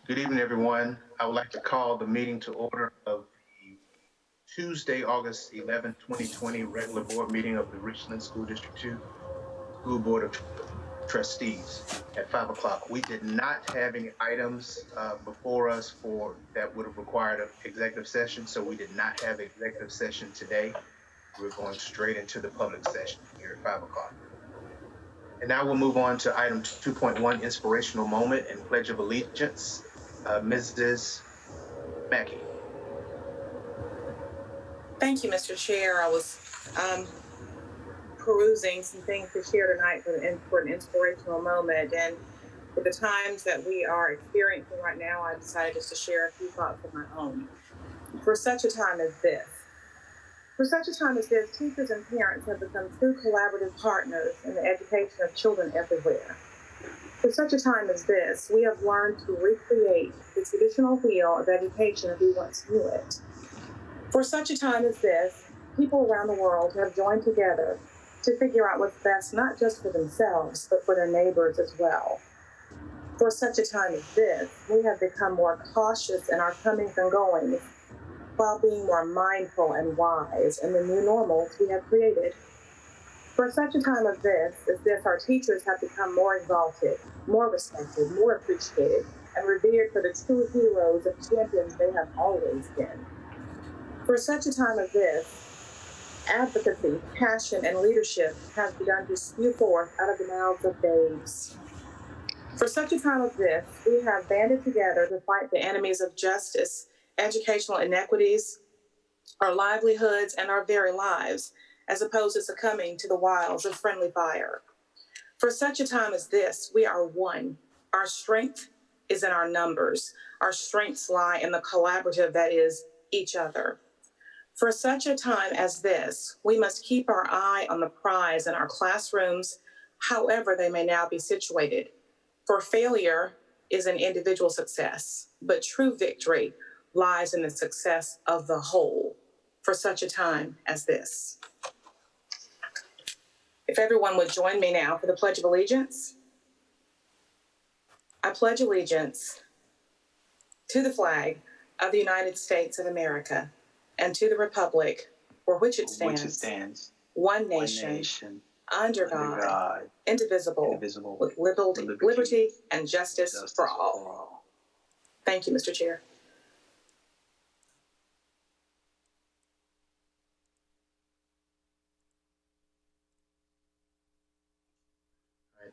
Good evening, everyone. I would like to call the meeting to order of the Tuesday, August 11, 2020 regular board meeting of the Richland School District 2 School Board of Trustees at 5 o'clock. We did not have any items before us that would have required an executive session, so we did not have executive session today. We're going straight into the public session here at 5 o'clock. And now we'll move on to item 2.1, Inspirational Moment and Pledge of Allegiance. Mrs. Mackey. Thank you, Mr. Chair. I was perusing some things to share tonight for an inspirational moment. And with the times that we are experiencing right now, I decided just to share a few thoughts of my own. For such a time as this, teachers and parents have become true collaborative partners in the education of children everywhere. For such a time as this, we have learned to recreate the traditional wheel of education as we once knew it. For such a time as this, people around the world have joined together to figure out what's best, not just for themselves, but for their neighbors as well. For such a time as this, we have become more cautious in our comings and goings, while being more mindful and wise in the new normals we have created. For such a time as this, our teachers have become more exalted, more respected, more appreciated, and revered for the true heroes and champions they have always been. For such a time as this, advocacy, passion, and leadership have begun to spew forth out of the mouths of babes. For such a time as this, we have banded together to fight the enemies of justice, educational inequities, our livelihoods, and our very lives, as opposed to succumbing to the wiles of friendly fire. For such a time as this, we are one. Our strength is in our numbers. Our strengths lie in the collaborative that is each other. For such a time as this, we must keep our eye on the prize in our classrooms, however they may now be situated. For failure is an individual success, but true victory lies in the success of the whole. For such a time as this. If everyone would join me now for the Pledge of Allegiance. I pledge allegiance to the flag of the United States of America and to the republic for which it stands, one nation, under God, indivisible, with liberty and justice for all. Thank you, Mr. Chair.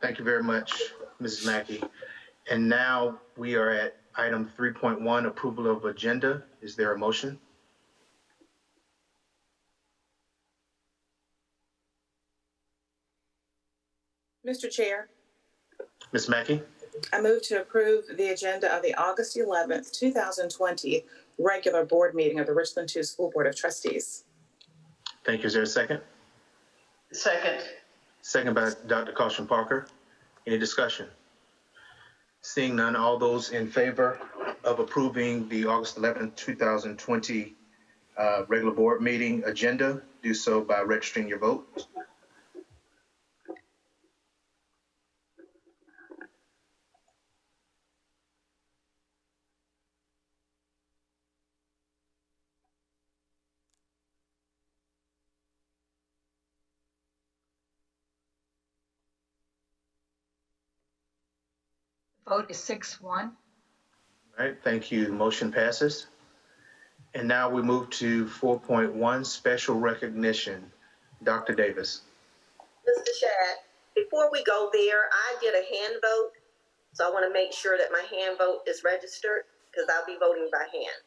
Thank you very much, Mrs. Mackey. And now we are at item 3.1, approval of agenda. Is there a motion? Mr. Chair. Ms. Mackey? I move to approve the agenda of the August 11th, 2020 regular board meeting of the Richland 2 School Board of Trustees. Thank you. Is there a second? Second. Second by Dr. Caution Parker. Any discussion? Seeing none, all those in favor of approving the August 11th, 2020 regular board meeting agenda, do so by registering your vote. Vote is 6-1. All right, thank you. The motion passes. And now we move to 4.1, special recognition. Dr. Davis. Mr. Shad, before we go there, I get a hand vote. So I want to make sure that my hand vote is registered because I'll be voting by hand.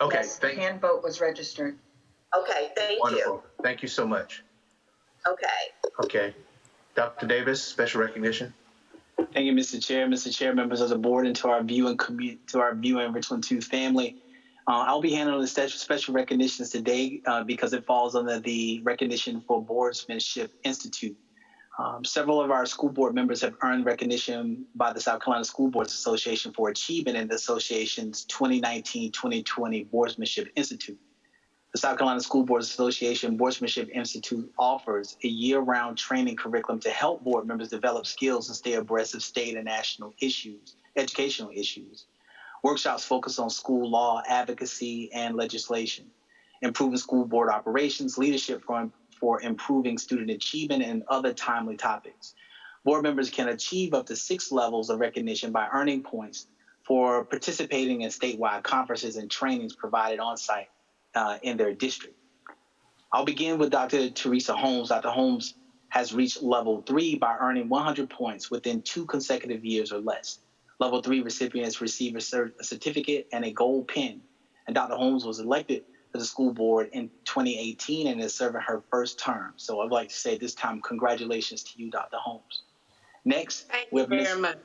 Okay, Yes, the hand vote was registered. Okay, thank wonderful. you. Thank you so much. Okay. Okay. Dr. Davis, special recognition. Thank you, Mr. Chair. Mr. Chair, members of the board, and to our viewing Richland 2 family. I'll be handling the special recognitions today because it falls under the Recognition for Boardsmanship Institute. Several of our school board members have earned recognition by the South Carolina School Boards Association for achievement in the association's 2019-2020 Boardsmanship Institute. The South Carolina School Boards Association Boardsmanship Institute offers a year-round training curriculum to help board members develop skills and stay abreast of state and national issues educational issues. Workshops focus on school law, advocacy, and legislation, improving school board operations, leadership for improving student achievement, and other timely topics. Board members can achieve up to 6 levels of recognition by earning points for participating in statewide conferences and trainings provided on site in their district. I'll begin with Dr. Teresa Holmes. Dr. Holmes has reached level 3 by earning 100 points within 2 consecutive years or less. Level 3 recipients receive a certificate and a gold pin. And Dr. Holmes was elected to the school board in 2018 and is serving her first term. So I'd like to say this time, congratulations to you, Dr. Holmes. Next, Thank you very much.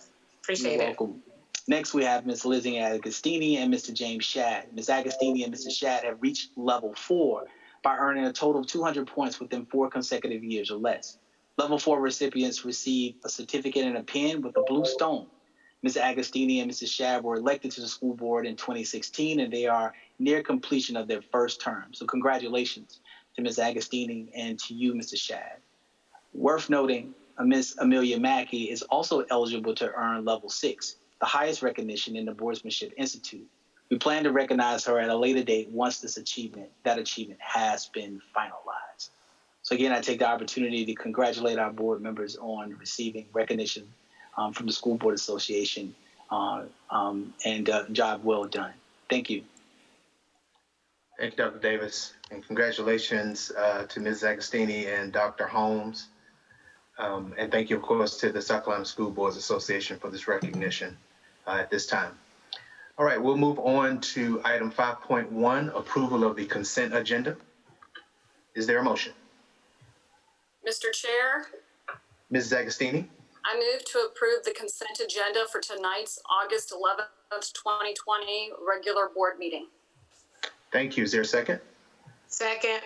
Appreciate you're it. welcome. Next, we have Ms. Lizzie Agostini and Mr. James Shad. Ms. Agostini and Mr. Shad have reached level 4 by earning a total of 200 points within 4 consecutive years or less. Level 4 recipients receive a certificate and a pin with a blue stone. Ms. Agostini and Mr. Shad were elected to the school board in 2016, and they are near completion of their first term. So congratulations to Ms. Agostini and to you, Mr. Shad. Worth noting, Ms. Amelia Mackey is also eligible to earn level 6, the highest recognition in the Boardsmanship Institute. We plan to recognize her at a later date once that achievement has been finalized. So again, I take the opportunity to congratulate our board members on receiving recognition from the School Board Association, and job well done. Thank you. Thank you, Dr. Davis, and congratulations to Ms. Agostini and Dr. Holmes. And thank you, of course, to the South Carolina School Boards Association for this recognition at this time. All right, we'll move on to item 5.1, approval of the consent agenda. Is there a motion? Mr. Chair, Mrs. Agostini? I move to approve the consent agenda for tonight's August 11th, 2020 regular board meeting. Thank you. Is there a second? Second.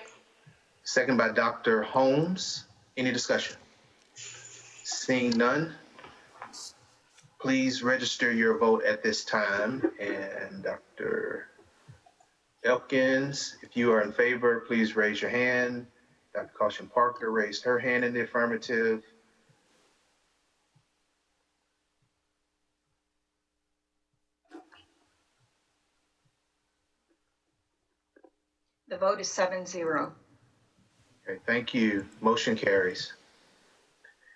Second by Dr. Holmes. Any discussion? Seeing none, please register your vote at this time. And Dr. Elkins, if you are in favor, please raise your hand. Dr. Caution Parker raised her hand in the affirmative. The vote is 7-0. Okay, thank you. Motion carries.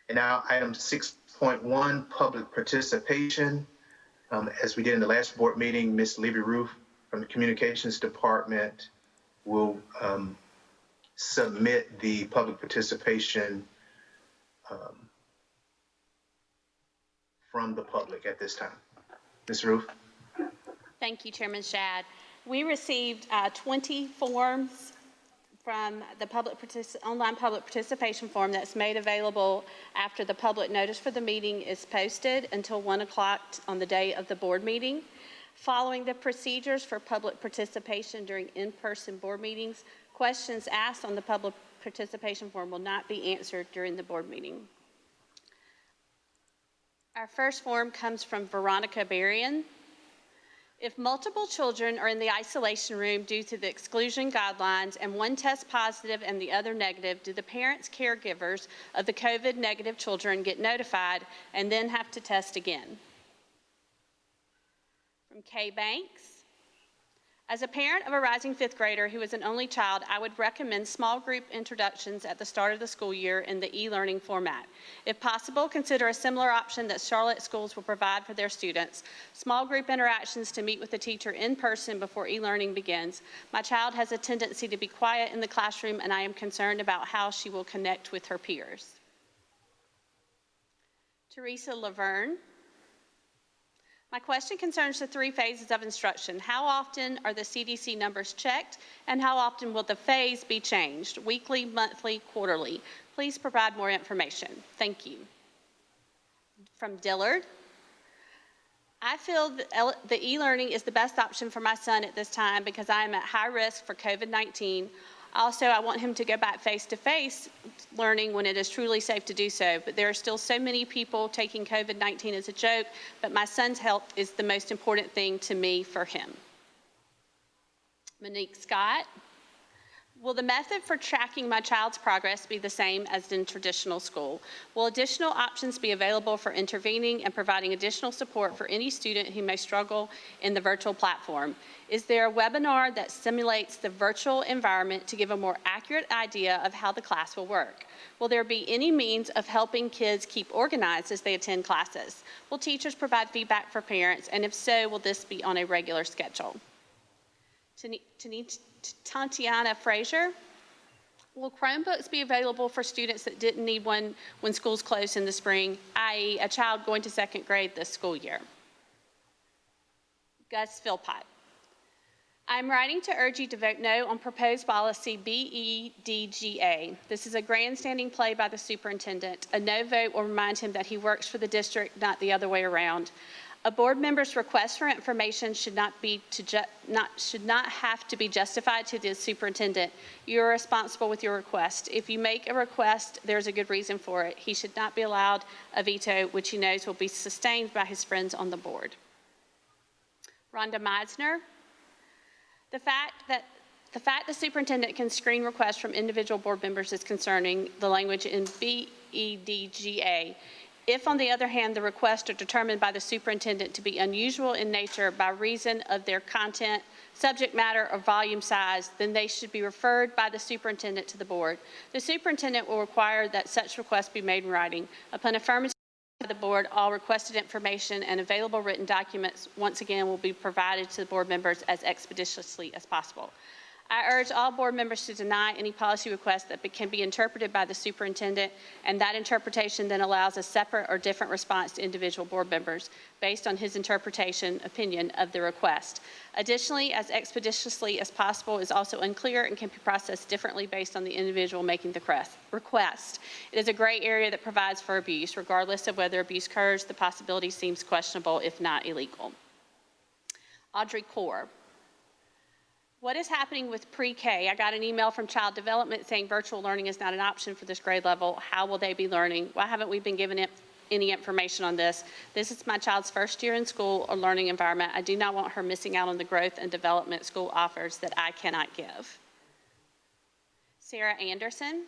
And now item 6.1, public participation. As we did in the last board meeting, Ms. Levy Roof from the Communications Department will submit the public participation from the public at this time. Ms. Roof? Thank you, Chairman Shad. We received 20 forms from the online public participation form that's made available after the public notice for the meeting is posted until 1 o'clock on the day of the board meeting. Following the procedures for public participation during in-person board meetings, questions asked on the public participation form will not be answered during the board meeting. Our first form comes from Veronica Berrien. If multiple children are in the isolation room due to the exclusion guidelines and one tests positive and the other negative, do the parents, caregivers of the COVID negative children get notified and then have to test again? From Kay Banks. As a parent of a rising 5th grader who is an only child, I would recommend small group introductions at the start of the school year in the e-learning format. If possible, consider a similar option that Charlotte schools will provide for their students. Small group interactions to meet with the teacher in person before e-learning begins. My child has a tendency to be quiet in the classroom, and I am concerned about how she will connect with her peers. Teresa Laverne. My question concerns the 3 phases of instruction. How often are the CDC numbers checked, and how often will the phase be changed? Weekly, monthly, quarterly? Please provide more information. Thank you. From Dillard. I feel the e-learning is the best option for my son at this time because I am at high risk for COVID-19. Also, I want him to go back face-to-face learning when it is truly safe to do so. But there are still so many people taking COVID-19 as a joke, but my son's health is the most important thing to me for him. Monique Scott. Will the method for tracking my child's progress be the same as in traditional school? Will additional options be available for intervening and providing additional support for any student who may struggle in the virtual platform? Is there a webinar that simulates the virtual environment to give a more accurate idea of how the class will work? Will there be any means of helping kids keep organized as they attend classes? Will teachers provide feedback for parents? And if so, will this be on a regular schedule? Tatiana Frazier, will Chromebooks be available for students that didn't need one when schools closed in the spring, i.e. a child going to second grade this school year? Gus Philpott. I'm writing to urge you to vote no on proposed policy BEDGA. This is a grandstanding play by the superintendent. A no vote will remind him that he works for the district, not the other way around. A board member's request for information should not have to be justified to the superintendent. You are responsible with your request. If you make a request, there's a good reason for it. He should not be allowed a veto, which he knows will be sustained by his friends on the board. Rhonda Meisner. The fact the superintendent can screen requests from individual board members is concerning. The language in BEDGA. If, on the other hand, the requests are determined by the superintendent to be unusual in nature by reason of their content, subject matter, or volume size, then they should be referred by the superintendent to the board. The superintendent will require that such requests be made in writing. Upon affirmative by the board, all requested information and available written documents, once again, will be provided to the board members as expeditiously as possible. I urge all board members to deny any policy request that can be interpreted by the superintendent, and that interpretation then allows a separate or different response to individual board members based on his opinion of the request. Additionally, as expeditiously as possible is also unclear and can be processed differently based on the individual making the request. It is a gray area that provides for abuse. Regardless of whether abuse occurs, the possibility seems questionable, if not illegal. Audrey Kaur. What is happening with pre-K? I got an email from Child Development saying virtual learning is not an option for this grade level. How will they be learning? Why haven't we been given any information on this? This is my child's first year in school or learning environment. I do not want her missing out on the growth and development school offers that I cannot give. Sarah Anderson.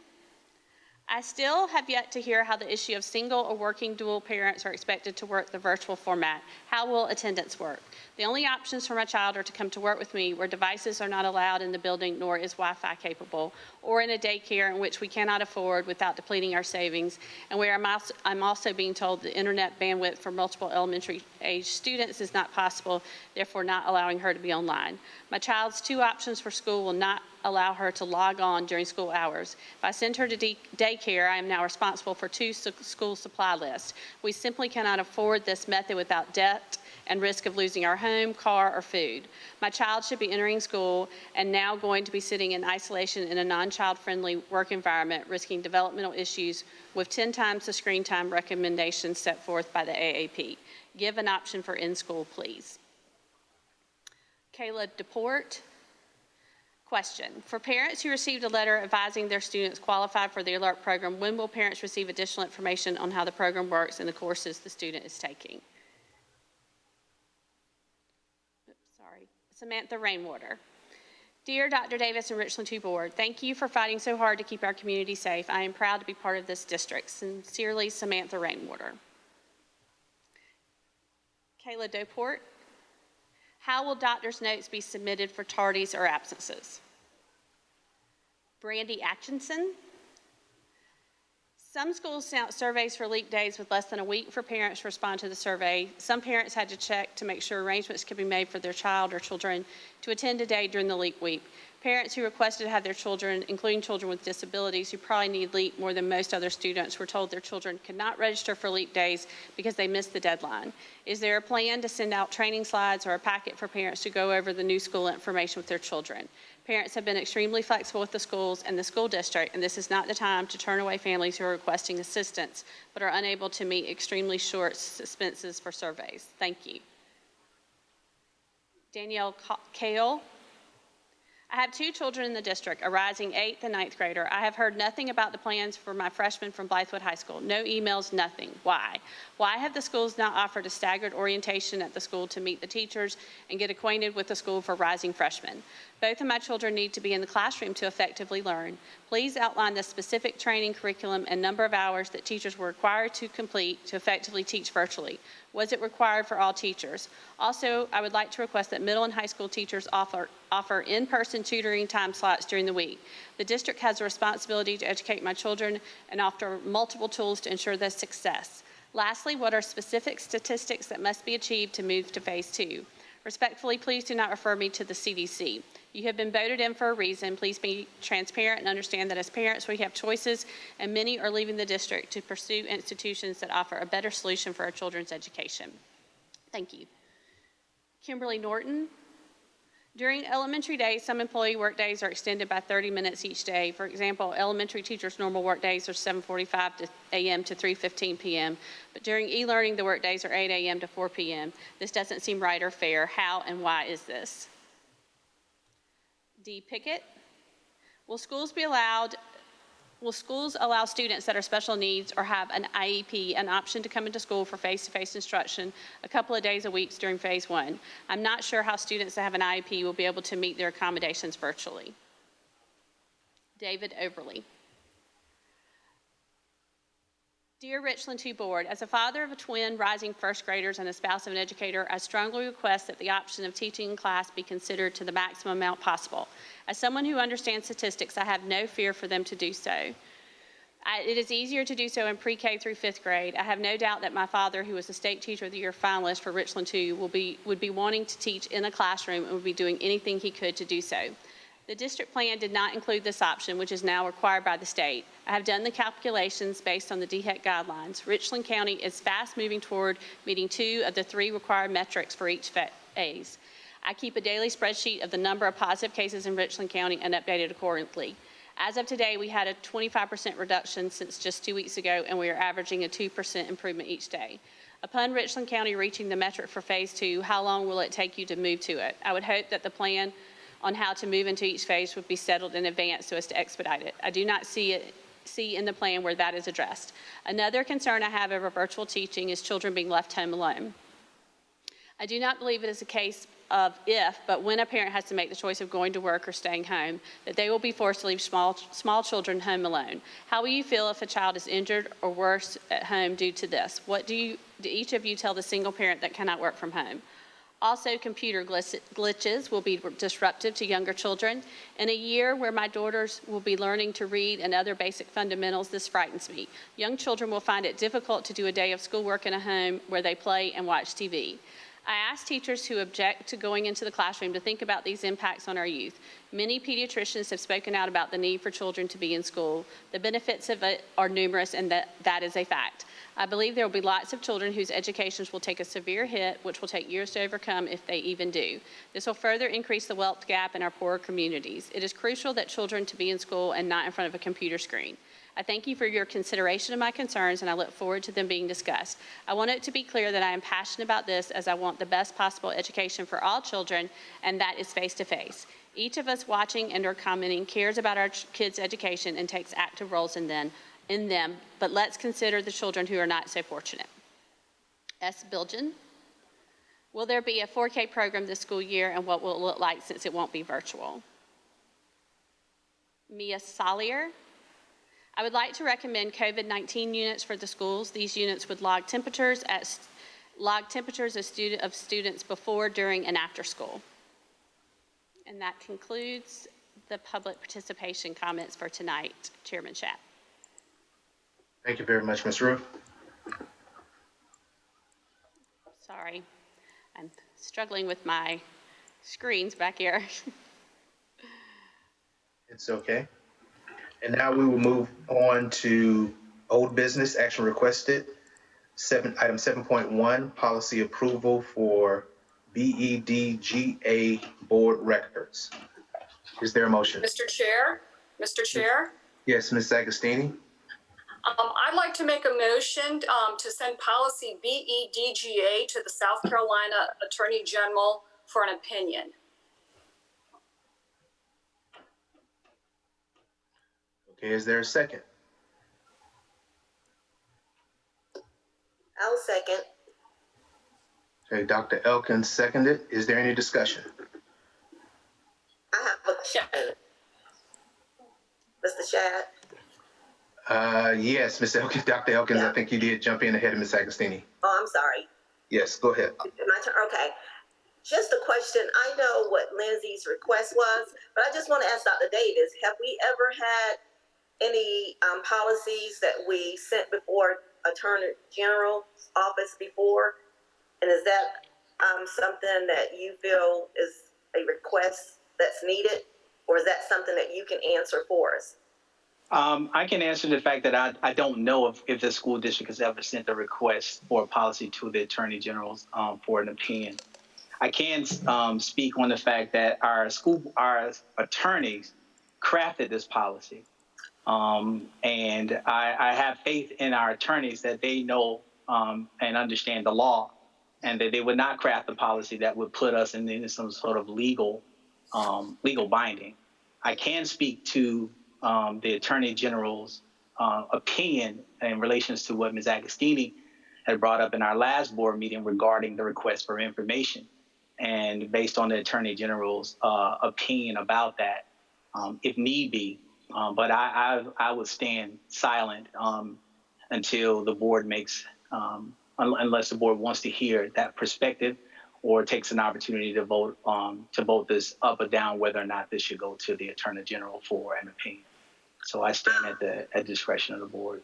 I still have yet to hear how the issue of single or working dual parents are expected to work the virtual format. How will attendance work? The only options for my child are to come to work with me where devices are not allowed in the building nor is Wi-Fi capable, or in a daycare in which we cannot afford without depleting our savings, and where I'm also being told the internet bandwidth for multiple elementary age students is not possible, therefore not allowing her to be online. My child's two options for school will not allow her to log on during school hours. If I send her to daycare, I am now responsible for two school supply lists. We simply cannot afford this method without debt and risk of losing our home, car, or food. My child should be entering school and now going to be sitting in isolation in a non-child-friendly work environment, risking developmental issues with 10 times the screen time recommendations set forth by the AAP. Give an option for in-school, please. Kayla DePort. Question. For parents who received a letter advising their students qualified for the ALERT program, when will parents receive additional information on how the program works and the courses the student is taking? Samantha Rainwater. Dear Dr. Davis and Richland 2 Board, thank you for fighting so hard to keep our community safe. I am proud to be part of this district. Sincerely, Samantha Rainwater. Kayla Doport. How will doctor's notes be submitted for tardies or absences? Brandy Atkinson. Some schools sent out surveys for leap days with less than a week for parents to respond to the survey. Some parents had to check to make sure arrangements could be made for their child or children to attend a day during the leap week. Parents who requested to have their children, including children with disabilities who probably need LEAP more than most other students, were told their children could not register for LEAP days because they missed the deadline. Is there a plan to send out training slides or a packet for parents to go over the new school information with their children? Parents have been extremely flexible with the schools and the school district, and this is not the time to turn away families who are requesting assistance but are unable to meet extremely short expenses for surveys. Thank you. Danielle Kale. I have 2 children in the district, a rising 8th and 9th grader. I have heard nothing about the plans for my freshmen from Blythewood High School. No emails, nothing. Why? Why have the schools not offered a staggered orientation at the school to meet the teachers and get acquainted with the school for rising freshmen? Both of my children need to be in the classroom to effectively learn. Please outline the specific training curriculum and number of hours that teachers were required to complete to effectively teach virtually. Was it required for all teachers? Also, I would like to request that middle and high school teachers offer in-person tutoring time slots during the week. The district has a responsibility to educate my children and offer multiple tools to ensure their success. Lastly, what are specific statistics that must be achieved to move to phase 2? Respectfully, please do not refer me to the CDC. You have been voted in for a reason. Please be transparent and understand that as parents, we have choices, and many are leaving the district to pursue institutions that offer a better solution for our children's education. Thank you. Kimberly Norton. During elementary days, some employee work days are extended by 30 minutes each day. For example, elementary teachers' normal work days are 7:45 a.m. to 3:15 p.m., but during e-learning, the work days are 8 a.m. to 4 p.m. This doesn't seem right or fair. How and why is this? D. Pickett. Will schools allow students that are special needs or have an IEP an option to come into school for face-to-face instruction a couple of days a week during phase 1? I'm not sure how students that have an IEP will be able to meet their accommodations virtually. David Overly. Dear Richland 2 Board, as a father of a twin rising first graders and a spouse of an educator, I strongly request that the option of teaching in class be considered to the maximum amount possible. As someone who understands statistics, I have no fear for them to do so. It is easier to do so in pre-K through 5th grade. I have no doubt that my father, who was a State Teacher of the Year finalist for Richland 2, would be wanting to teach in a classroom and would be doing anything he could to do so. The district plan did not include this option, which is now required by the state. I have done the calculations based on the DHEC guidelines. Richland County is fast moving toward meeting 2 of the 3 required metrics for each phase. I keep a daily spreadsheet of the number of positive cases in Richland County and update it accordingly. As of today, we had a 25% reduction since just 2 weeks ago, and we are averaging a 2% improvement each day. Upon Richland County reaching the metric for phase 2, how long will it take you to move to it? I would hope that the plan on how to move into each phase would be settled in advance so as to expedite it. I do not see in the plan where that is addressed. Another concern I have over virtual teaching is children being left home alone. I do not believe it is a case of if, but when a parent has to make the choice of going to work or staying home, that they will be forced to leave small children home alone. How will you feel if a child is injured or worse at home due to this? What do each of you tell the single parent that cannot work from home? Also, computer glitches will be disruptive to younger children. In a year where my daughters will be learning to read and other basic fundamentals, this frightens me. Young children will find it difficult to do a day of schoolwork in a home where they play and watch TV. I ask teachers who object to going into the classroom to think about these impacts on our youth. Many pediatricians have spoken out about the need for children to be in school. The benefits of it are numerous, and that is a fact. I believe there will be lots of children whose educations will take a severe hit, which will take years to overcome if they even do. This will further increase the wealth gap in our poorer communities. It is crucial that children to be in school and not in front of a computer screen. I thank you for your consideration of my concerns, and I look forward to them being discussed. I want it to be clear that I am passionate about this, as I want the best possible education for all children, and that is face-to-face. Each of us watching and or commenting cares about our kids' education and takes active roles in them, but let's consider the children who are not so fortunate. S. Bilgen. Will there be a 4K program this school year, and what will it look like since it won't be virtual? Mia Solier. I would like to recommend COVID-19 units for the schools. These units would log temperatures of students before, during, and after school. And that concludes the public participation comments for tonight. Chairman Schaap. Thank you very much, Ms. Rue. Sorry, I'm struggling with my screens back here. It's okay. And now we will move on to old business action requested. Item 7.1, policy approval for BEDGA board records. Is there a motion? Mr. Chair? Yes, Ms. Agostini. I'd like to make a motion to send policy BEDGA to the South Carolina Attorney General for an opinion. Okay, is there a second? I'll second. Okay, Dr. Elkins seconded. Is there any discussion? I have a question. Mr. Shad? Yes, Ms. Elkins, Dr. Elkins, Yeah. I think you did jump in ahead of Ms. Agostini. Oh, I'm sorry. Yes, go ahead. My turn, okay. Just a question. I know what Lindsay's request was, but I just want to ask Dr. Davis, have we ever had any policies that we sent before Attorney General's office before? And is that something that you feel is a request that's needed? Or is that something that you can answer for us? I can answer the fact that I don't know if the school district has ever sent a request for a policy to the Attorney General's for an opinion. I can speak on the fact that our attorneys crafted this policy. And I have faith in our attorneys that they know and understand the law, and that they would not craft a policy that would put us in some sort of legal binding. I can speak to the Attorney General's opinion in relation to what Ms. Agostini had brought up in our last board meeting regarding the request for information. And based on the Attorney General's opinion about that, if need be, but I would stand silent until the board makes, unless the board wants to hear that perspective or takes an opportunity to vote this up or down whether or not this should go to the Attorney General for an opinion. So I stand at the discretion of the board.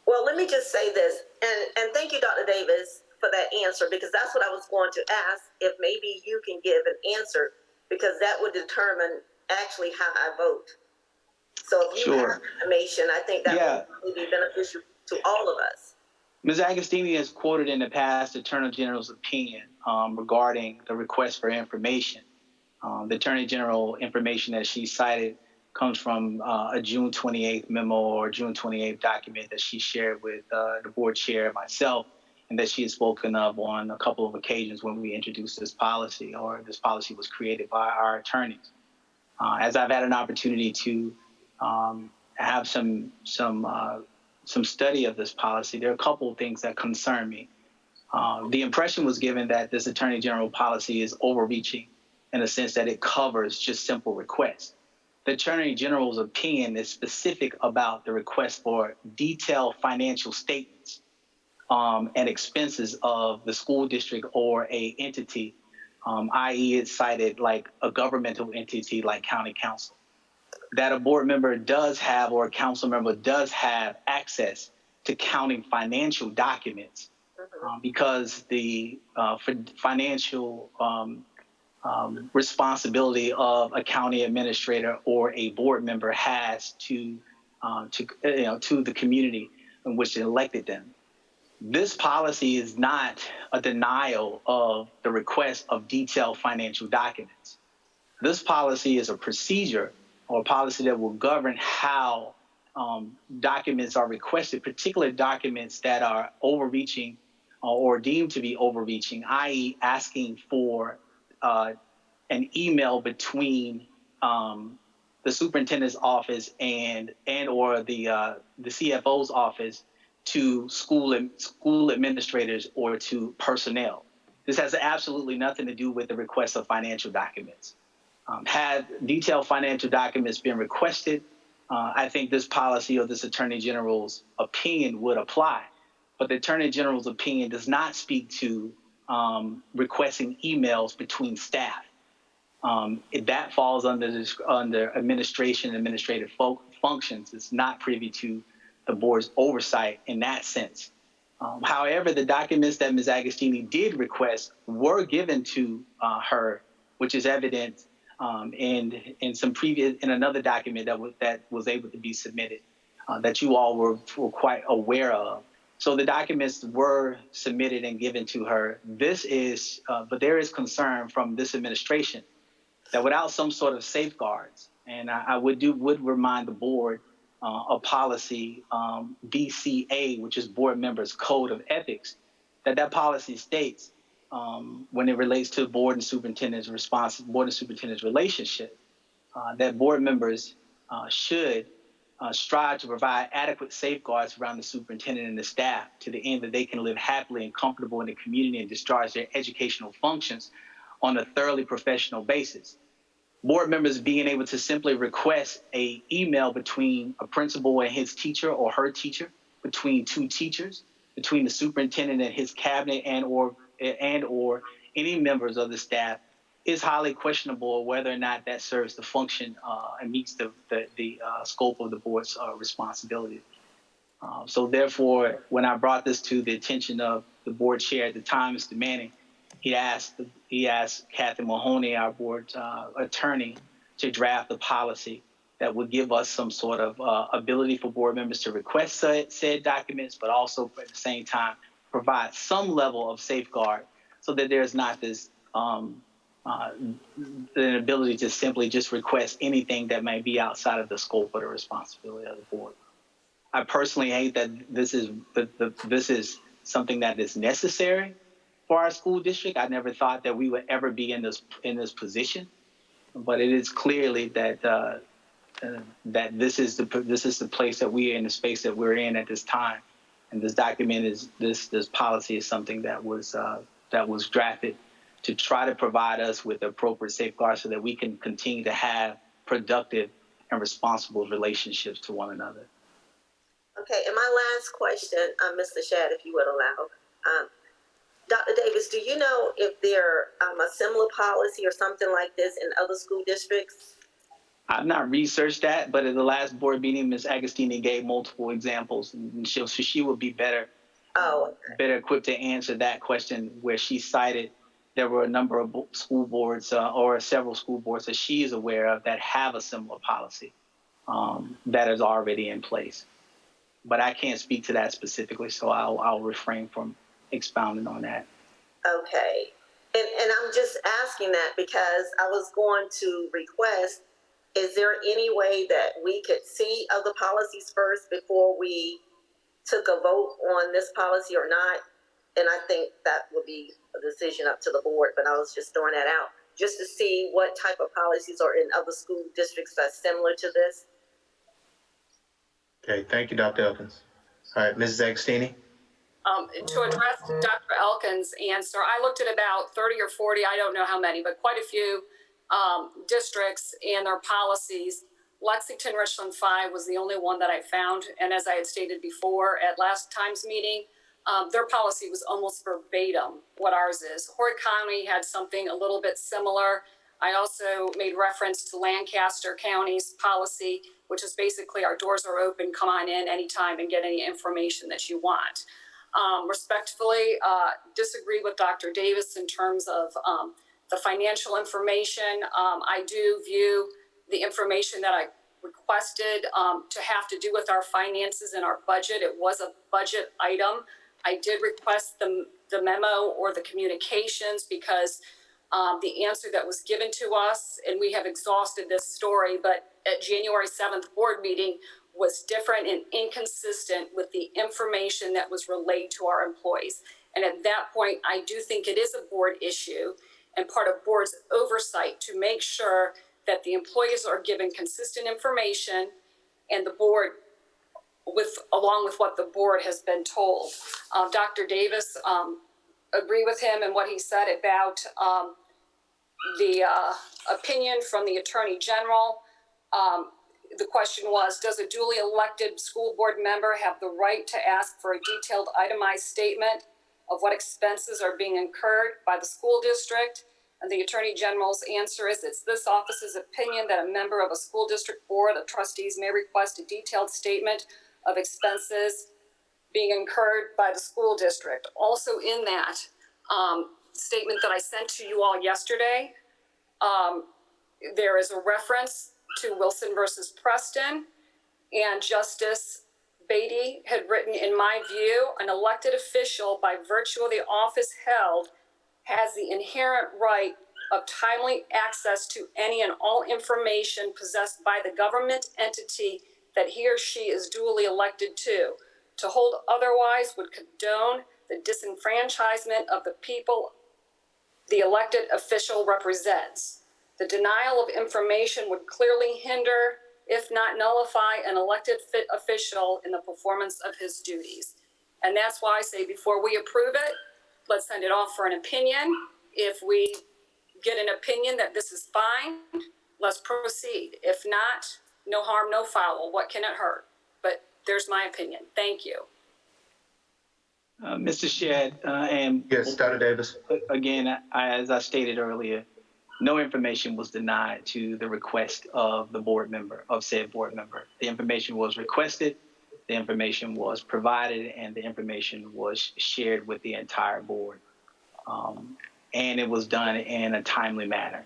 Well, let me just say this, and thank you, Dr. Davis, for that answer, because that's what I was going to ask, if maybe you can give an answer, because that would determine actually how I vote. So if you have information, I think that would be beneficial to all of us. Ms. Agostini has quoted in the past the Attorney General's opinion regarding the request for information. The Attorney General information that she cited comes from a June 28th memo or June 28th document that she shared with the board chair, myself, and that she has spoken of on a couple of occasions when we introduced this policy, or this policy was created by our attorneys. As I've had an opportunity to have some study of this policy, there are a couple of things that concern me. The impression was given that this Attorney General policy is overreaching in the sense that it covers just simple requests. The Attorney General's opinion is specific about the request for detailed financial statements and expenses of the school district or a entity, i.e. it's cited like a governmental entity like county council, that a board member does have or a council member does have access to counting financial documents because the financial responsibility of a county administrator or a board member has to the community in which they elected them. This policy is not a denial of the request of detailed financial documents. This policy is a procedure or a policy that will govern how documents are requested, particular documents that are overreaching or deemed to be overreaching, i.e. asking for an email between the superintendent's office and or the CFO's office to school administrators or to personnel. This has absolutely nothing to do with the request of financial documents. Had detailed financial documents been requested, I think this policy or this Attorney General's opinion would apply. But the Attorney General's opinion does not speak to requesting emails between staff. That falls under administration and administrative functions. It's not privy to the board's oversight in that sense. However, the documents that Ms. Agostini did request were given to her, which is evident in another document that was able to be submitted that you all were quite aware of. So the documents were submitted and given to her. But there is concern from this administration that without some sort of safeguards, and I would remind the board of policy BCA, which is Board Members Code of Ethics, that policy states when it relates to board and superintendent's relationship, that board members should strive to provide adequate safeguards around the superintendent and the staff to the end that they can live happily and comfortable in the community and discharge their educational functions on a thoroughly professional basis. Board members being able to simply request an email between a principal and his teacher or her teacher, between two teachers, between the superintendent and his cabinet and or any members of the staff is highly questionable whether or not that serves the function and meets the scope of the board's responsibility. So therefore, when I brought this to the attention of the board chair at the time, Mr. Manning, he asked Kathy Mahoney, our board attorney, to draft a policy that would give us some sort of ability for board members to request said documents, but also at the same time provide some level of safeguard so that there's not this the ability to simply just request anything that may be outside of the scope of the responsibility of the board. I personally hate that this is something that is necessary for our school district. I never thought that we would ever be in this position, but it is clearly that that this is the place that we are in, the space that we're in at this time, and this document is this policy is something that was drafted to try to provide us with appropriate safeguards so that we can continue to have productive and responsible relationships to one another. Okay, and my last question, Mr. Shad, if you would allow. Dr. Davis, do you know if there a similar policy or something like this in other school districts? I've not researched that, but at the last board meeting, Ms. Agostini gave multiple examples, and she would be better equipped to answer that question, where she cited there were a number of school boards or several school boards that she is aware of that have a similar policy that is already in place. But I can't speak to that specifically, so I'll refrain from expounding on that. Okay. And I'm just asking that because I was going to request, is there any way that we could see other policies first before we took a vote on this policy or not? And I think that would be a decision up to the board, but I was just throwing that out just to see what type of policies are in other school districts that's similar to this. Okay, thank you, Dr. Elkins. All right, Mrs. Agostini. To address Dr. Elkins' answer, I looked at about 30 or 40, I don't know how many, but quite a few districts and their policies. Lexington Richland 5 was the only one that I found. And as I had stated before at last time's meeting, their policy was almost verbatim what ours is. Horry County had something a little bit similar. I also made reference to Lancaster County's policy, which is basically our doors are open, come on in anytime and get any information that you want. Respectfully, disagree with Dr. Davis in terms of the financial information. I do view the information that I requested to have to do with our finances and our budget. It was a budget item. I did request the memo or the communications because the answer that was given to us, and we have exhausted this story, but at January 7th board meeting was different and inconsistent with the information that was relayed to our employees. And at that point, I do think it is a board issue and part of board's oversight to make sure that the employees are given consistent information and the board along with what the board has been told. Dr. Davis, agree with him and what he said about the opinion from the Attorney General. The question was, does a duly elected school board member have the right to ask for a detailed itemized statement of what expenses are being incurred by the school district? And the Attorney General's answer is, it's this office's opinion that a member of a school district board of trustees may request a detailed statement of expenses being incurred by the school district. Also in that statement that I sent to you all yesterday, there is a reference to Wilson versus Preston, and Justice Beatty had written, in my view, an elected official by virtue of the office held has the inherent right of timely access to any and all information possessed by the government entity that he or she is duly elected to. To hold otherwise would condone the disenfranchisement of the people the elected official represents. The denial of information would clearly hinder if not nullify an elected official in the performance of his duties. And that's why I say before we approve it, let's send it off for an opinion. If we get an opinion that this is fine, let's proceed. If not, no harm, no foul. What can it hurt? But there's my opinion. Thank you. Mr. Shedd, and Yes, Dr. Davis. again, as I stated earlier, no information was denied to the request of the board member, of said board member. The information was requested, the information was provided, and the information was shared with the entire board. And it was done in a timely manner.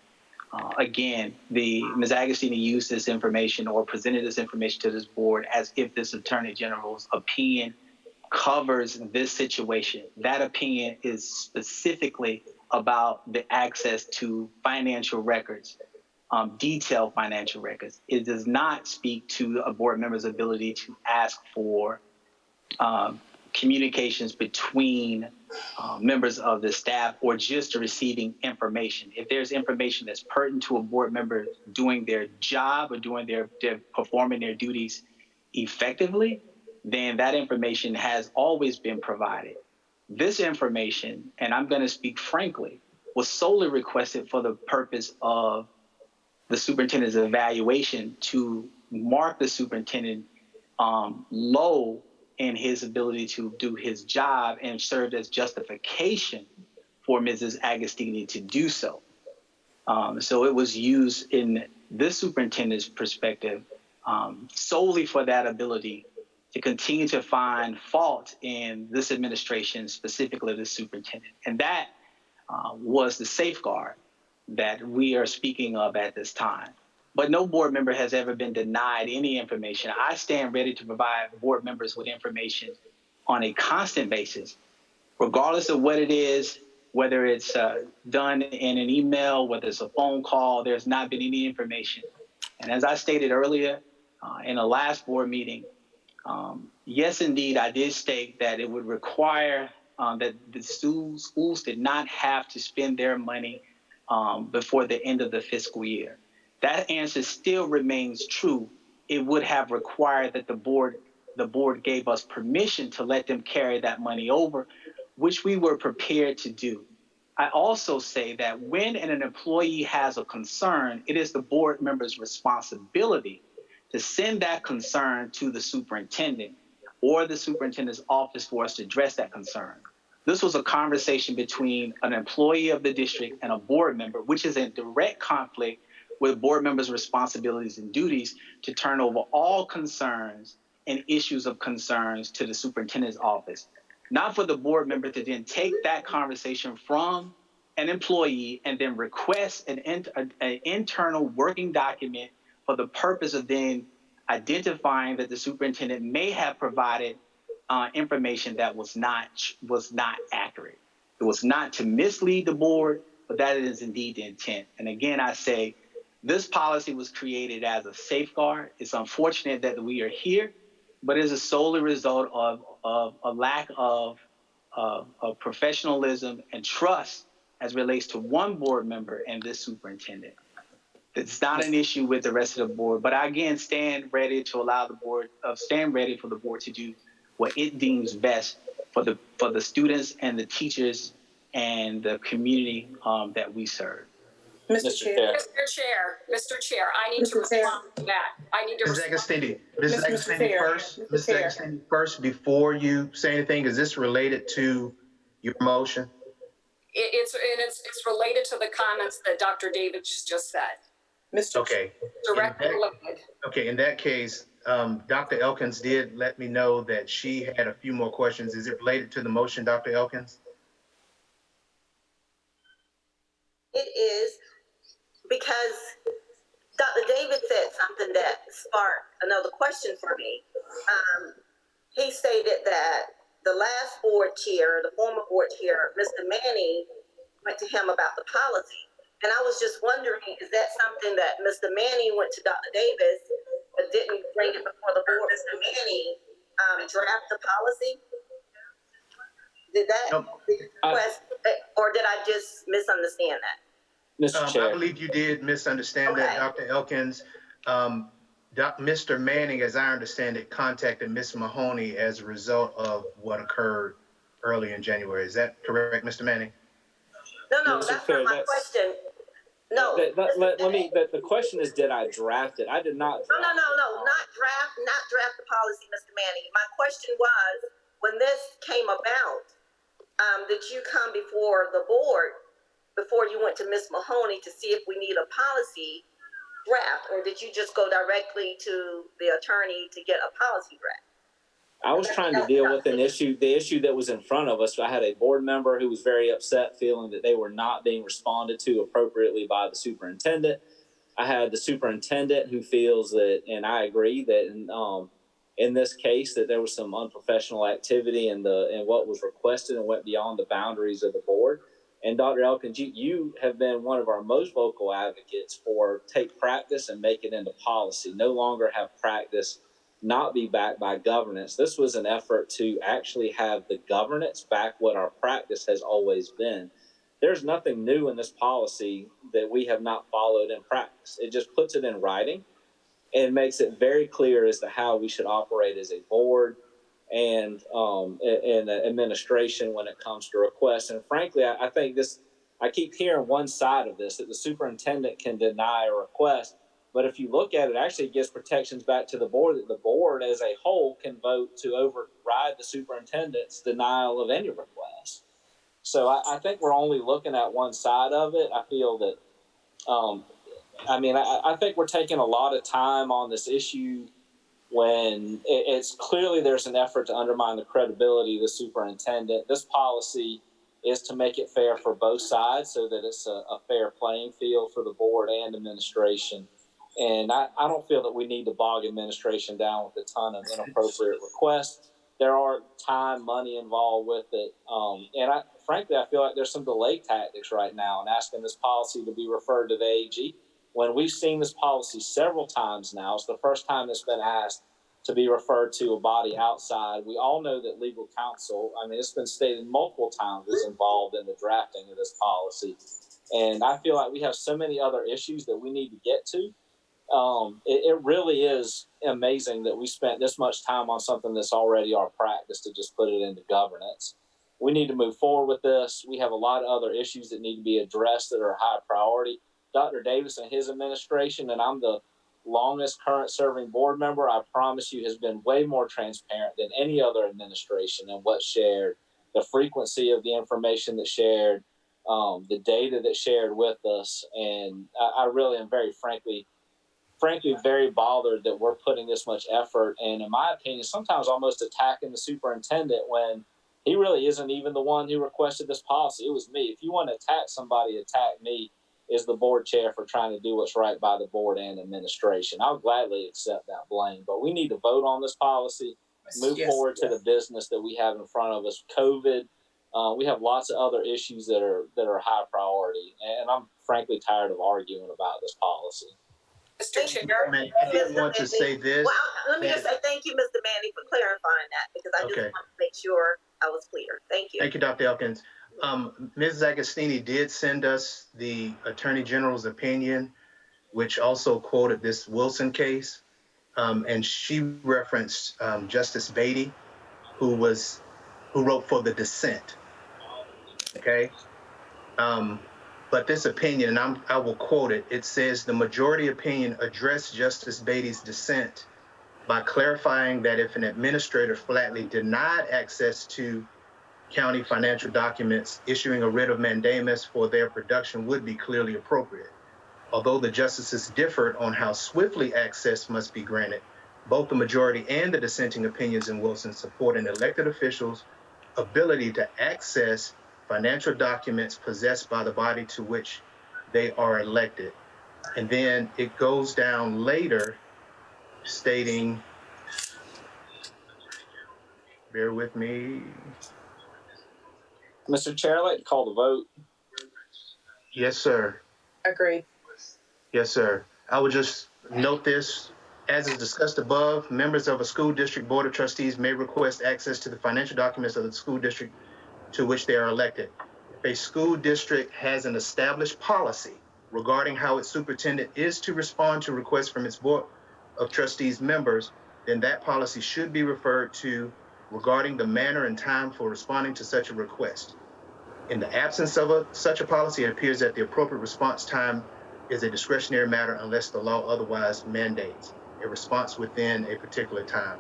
Again, Ms. Agostini used this information or presented this information to this board as if this Attorney General's opinion covers this situation. That opinion is specifically about the access to financial records, detailed financial records. It does not speak to a board member's ability to ask for communications between members of the staff or just receiving information. If there's information that's pertinent to a board member doing their job or doing their performing their duties effectively, then that information has always been provided. This information, and I'm going to speak frankly, was solely requested for the purpose of the superintendent's evaluation to mark the superintendent low in his ability to do his job and served as justification for Mrs. Agostini to do so. So it was used in this superintendent's perspective solely for that ability to continue to find fault in this administration, specifically the superintendent. And that was the safeguard that we are speaking of at this time. But no board member has ever been denied any information. I stand ready to provide board members with information on a constant basis, regardless of what it is, whether it's done in an email, whether it's a phone call. There's not been any information. And as I stated earlier in the last board meeting, yes, indeed, I did state that it would require that the schools did not have to spend their money before the end of the fiscal year. That answer still remains true. It would have required that the board gave us permission to let them carry that money over, which we were prepared to do. I also say that when an employee has a concern, it is the board member's responsibility to send that concern to the superintendent or the superintendent's office for us to address that concern. This was a conversation between an employee of the district and a board member, which is in direct conflict with board members' responsibilities and duties to turn over all concerns and issues of concerns to the superintendent's office. Not for the board member to then take that conversation from an employee and then request an internal working document for the purpose of then identifying that the superintendent may have provided information that was not accurate. It was not to mislead the board, but that is indeed the intent. And again, I say this policy was created as a safeguard. It's unfortunate that we are here, but it is a solely result of a lack of professionalism and trust as relates to one board member and this superintendent. It's not an issue with the rest of the board, but I again stand ready to allow the board, stand ready for the board to do what it deems best for the students and the teachers and the community that we serve. Mr. Chair. Mr. Chair, I need to respond to that. I need to Ms. respond. Agostini first. Ms. Agostini first, before you say anything, is this related to your motion? It's related to the comments that Dr. Davis just said. Okay. Directly related. Okay, in that case, Dr. Elkins did let me know that she had a few more questions. Is it related to the motion, Dr. Elkins? It is, because Dr. David said something that sparked another question for me. He stated that the last board chair, the former board chair, Mr. Manning, went to him about the policy. And I was just wondering, is that something that Mr. Manning went to Dr. Davis, but didn't bring it before the board? Mr. Manning draft the policy? Did that request, or did I just misunderstand that? Mr. Chair. I believe you did misunderstand that, Dr. Elkins. Mr. Manning, as I understand it, contacted Ms. Mahoney as a result of what occurred early in January. Is that correct, Mr. Manning? No, Mr. that's Chair, not my question. No. The question is, did I draft it? I did not draft No, not draft the policy, Mr. Manning. My question was, when this came about, did you come before the board before you went to Ms. Mahoney to see if we need a policy draft, or did you just go directly to the attorney to get a policy draft? I was trying to deal with the issue that was in front of us. I had a board member who was very upset, feeling that they were not being responded to appropriately by the superintendent. I had the superintendent who feels that, and I agree that in this case that there was some unprofessional activity in what was requested and went beyond the boundaries of the board. And Dr. Elkins, you have been one of our most vocal advocates for take practice and make it into policy. No longer have practice not be backed by governance. This was an effort to actually have the governance back what our practice has always been. There's nothing new in this policy that we have not followed in practice. It just puts it in writing and makes it very clear as to how we should operate as a board and administration when it comes to requests. And frankly, I think I keep hearing one side of this, that the superintendent can deny a request. But if you look at it, actually it gives protections back to the board, that the board as a whole can vote to override the superintendent's denial of any request. So I think we're only looking at one side of it. I feel that, I think we're taking a lot of time on this issue when it's clearly there's an effort to undermine the credibility of the superintendent. This policy is to make it fair for both sides so that it's a fair playing field for the board and administration. And I don't feel that we need to bog administration down with a ton of inappropriate requests. There are time, money involved with it. Frankly, I feel like there's some delay tactics right now in asking this policy to be referred to the AG. When we've seen this policy several times now, it's the first time it's been asked to be referred to a body outside. We all know that legal counsel, it's been stated multiple times, is involved in the drafting of this policy. And I feel like we have so many other issues that we need to get to. It really is amazing that we spent this much time on something that's already our practice to just put it into governance. We need to move forward with this. We have a lot of other issues that need to be addressed that are high priority. Dr. Davis and his administration, and I'm the longest current serving board member, I promise you, has been way more transparent than any other administration in what's shared, the frequency of the information that's shared, the data that's shared with us. And I really am frankly very bothered that we're putting this much effort and, in my opinion, sometimes almost attacking the superintendent when he really isn't even the one who requested this policy. It was me. If you want to attack somebody, attack me as the board chair for trying to do what's right by the board and administration. I'll gladly accept that blame, but we need to vote on this policy, move forward to the business that we have in front of us. COVID, we have lots of other issues that are high priority, and I'm frankly tired of arguing about this policy. Mr. Chair. I did want to say this. Well, let me just say thank you, Mr. Manning, for clarifying that, because I just want to make sure I was clear. Thank you. Thank you, Dr. Elkins. Ms. Agostini did send us the Attorney General's opinion, which also quoted this Wilson case, and she referenced Justice Beatty, who wrote for the dissent. Okay. But this opinion, and I will quote it, it says, the majority opinion addressed Justice Beatty's dissent by clarifying that if an administrator flatly denied access to county financial documents, issuing a writ of mandamus for their production would be clearly appropriate. Although the justices differed on how swiftly access must be granted, both the majority and the dissenting opinions in Wilson support an elected official's ability to access financial documents possessed by the body to which they are elected. And then it goes down later stating, bear with me. Mr. Chair, I'd like to call the vote. Yes, sir. Agreed. Yes, sir. I would just note this. As is discussed above, members of a school district board of trustees may request access to the financial documents of the school district to which they are elected. If a school district has an established policy regarding how its superintendent is to respond to requests from its board of trustees members, then that policy should be referred to regarding the manner and time for responding to such a request. In the absence of such a policy, it appears that the appropriate response time is a discretionary matter unless the law otherwise mandates a response within a particular time.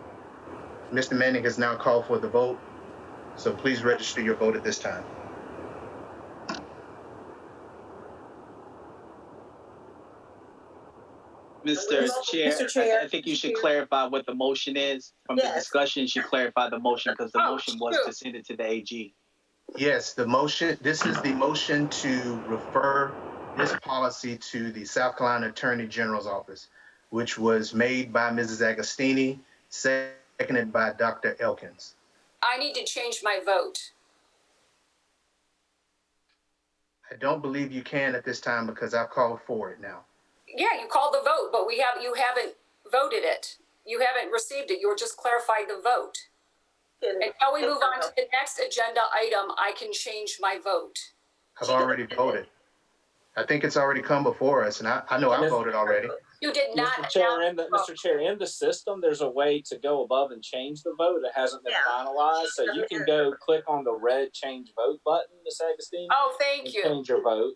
Mr. Manning has now called for the vote, so please register your vote at this time. Mr. Chair, Mr. Chair. I think you should clarify what the motion is. From the discussion, you should clarify the motion because the motion was to send it to the AG. Yes, this is the motion to refer this policy to the South Carolina Attorney General's office, which was made by Mrs. Agostini, seconded by Dr. Elkins. I need to change my vote. I don't believe you can at this time because I've called for it now. Yeah, you called the vote, but you haven't voted it. You haven't received it. You were just clarifying the vote. Until we move on to the next agenda item, I can change my vote. I've already voted. I think it's already come before us, and I know I voted already. You did not. Mr. Chair, in the system, there's a way to go above and change the vote. It hasn't been finalized, so you can go click on the red change vote button, Ms. Agostini. Oh, thank you. Change your vote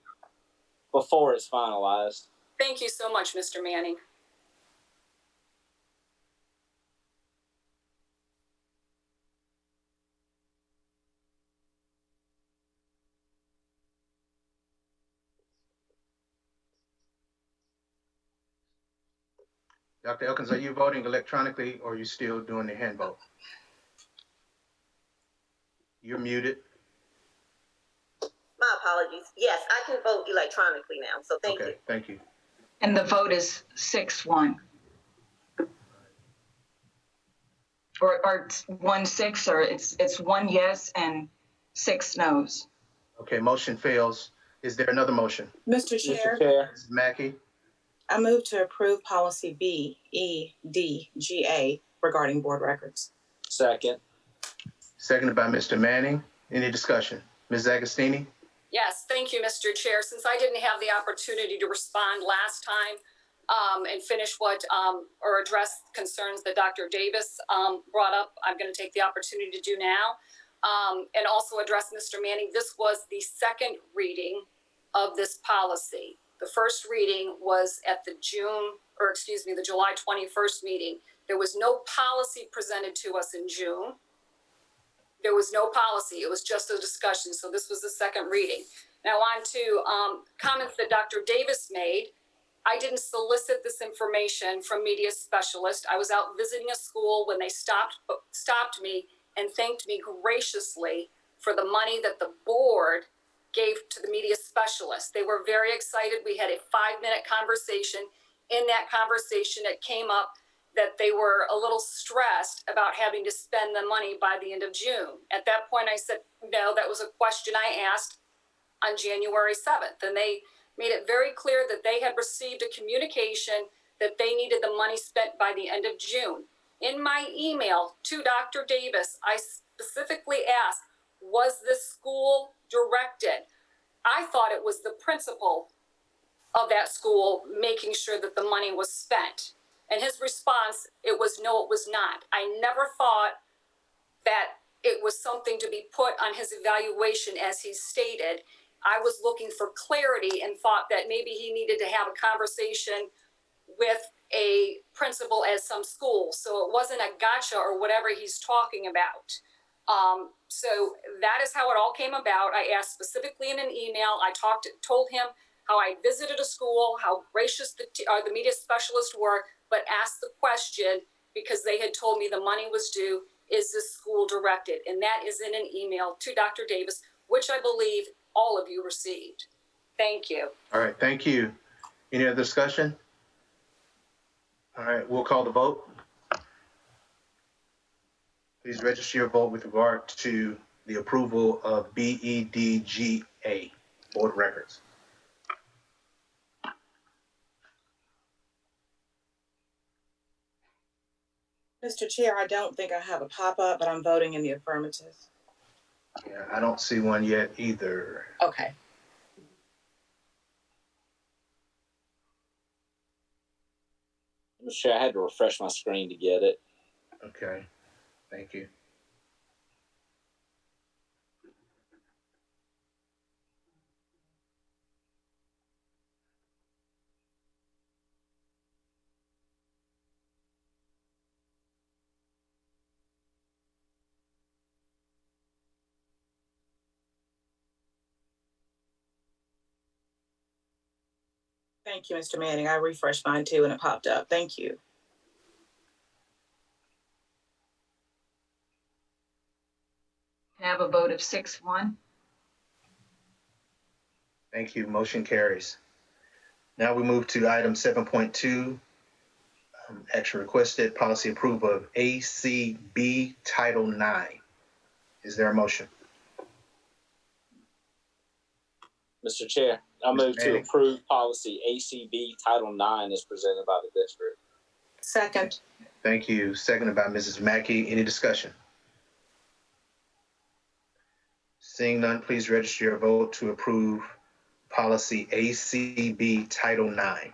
before it's finalized. Thank you so much, Mr. Manning. Dr. Elkins, are you voting electronically or are you still doing the hand vote? You're muted. My apologies. Yes, I can vote electronically now, so thank you. Okay, thank you. And the vote is 6-1. Or 1-6, or it's 1 yes and 6 no's. Okay, motion fails. Is there another motion? Mr. Chair, Mr. Chair. Mrs. Mackey? I move to approve policy BEDGA regarding board records. Second. Seconded by Mr. Manning. Any discussion? Ms. Agostini? Yes, thank you, Mr. Chair. Since I didn't have the opportunity to respond last time and finish or address concerns that Dr. Davis brought up, I'm going to take the opportunity to do now and also address Mr. Manning. This was the second reading of this policy. The first reading was at the July 21st meeting. There was no policy presented to us in June. There was no policy. It was just a discussion. So this was the second reading. Now on to comments that Dr. Davis made. I didn't solicit this information from media specialists. I was out visiting a school when they stopped me and thanked me graciously for the money that the board gave to the media specialists. They were very excited. We had a 5-minute conversation. In that conversation, it came up that they were a little stressed about having to spend the money by the end of June. At that point, I said, no, that was a question I asked on January 7th. And they made it very clear that they had received a communication that they needed the money spent by the end of June. In my email to Dr. Davis, I specifically asked, was this school directed? I thought it was the principal of that school making sure that the money was spent. And his response, it was no, it was not. I never thought that it was something to be put on his evaluation as he stated. I was looking for clarity and thought that maybe he needed to have a conversation with a principal at some school. So it wasn't a gotcha or whatever he's talking about. So that is how it all came about. I asked specifically in an email. I told him how I visited a school, how gracious the media specialists were, but asked the question because they had told me the money was due, is this school directed? And that is in an email to Dr. Davis, which I believe all of you received. Thank you. All right, thank you. Any other discussion? All right, we'll call the vote. Please register your vote with regard to the approval of BEDGA, board records. Mr. Chair, I don't think I have a pop-up, but I'm voting in the affirmative. Yeah, I don't see one yet either. Okay. Mr. Chair, I had to refresh my screen to get it. Okay, thank you. Thank you, Mr. Manning. I refreshed mine too and it popped up. Thank you. Can I have a vote of 6-1? Thank you. Motion carries. Now we move to item 7.2, action requested, policy approval of ACB Title IX. Is there a motion? Mr. Chair, I move to Manning. approve policy ACB Title IX as presented by the district. Second. Thank you. Seconded by Mrs. Mackey. Any discussion? Seeing none, please register your vote to approve policy ACB Title IX.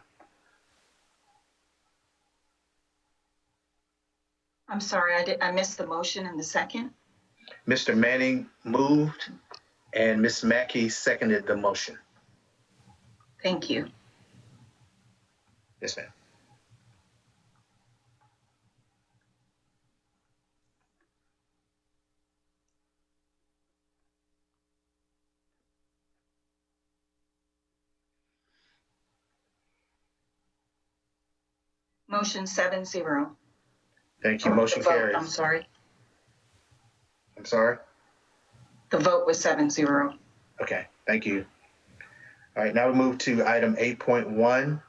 I'm sorry, I missed the motion in the second. Mr. Manning moved and Ms. Mackey seconded the motion. Thank you. Yes, ma'am. Motion 7-0. Thank you. Motion carries. I'm sorry. I'm sorry? The vote was 7-0. Okay, thank you. All right, now we move to item 8.1,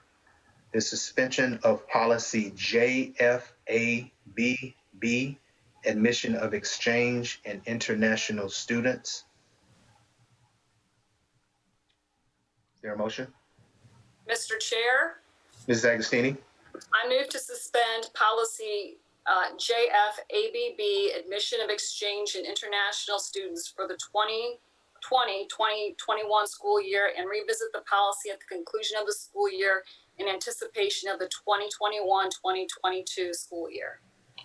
the suspension of policy JFABB, admission of exchange and international students. Is there a motion? Mr. Chair, Mrs. Agostini? I move to suspend policy JFABB, admission of exchange and international students for the 2020-2021 school year, and revisit the policy at the conclusion of the school year in anticipation of the 2021-2022 school year.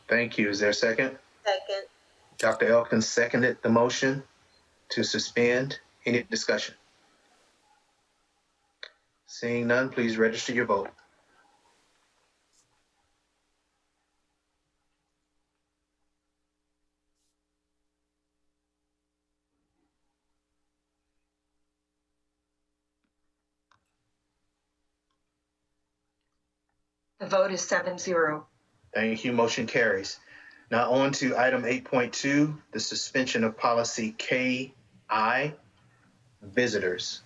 Thank you. Is there a second? Second. Dr. Elkins seconded the motion to suspend. Any discussion? Seeing none, please register your vote. The vote is 7-0. Thank you. Motion carries. Now on to item 8.2, the suspension of policy KI, visitors.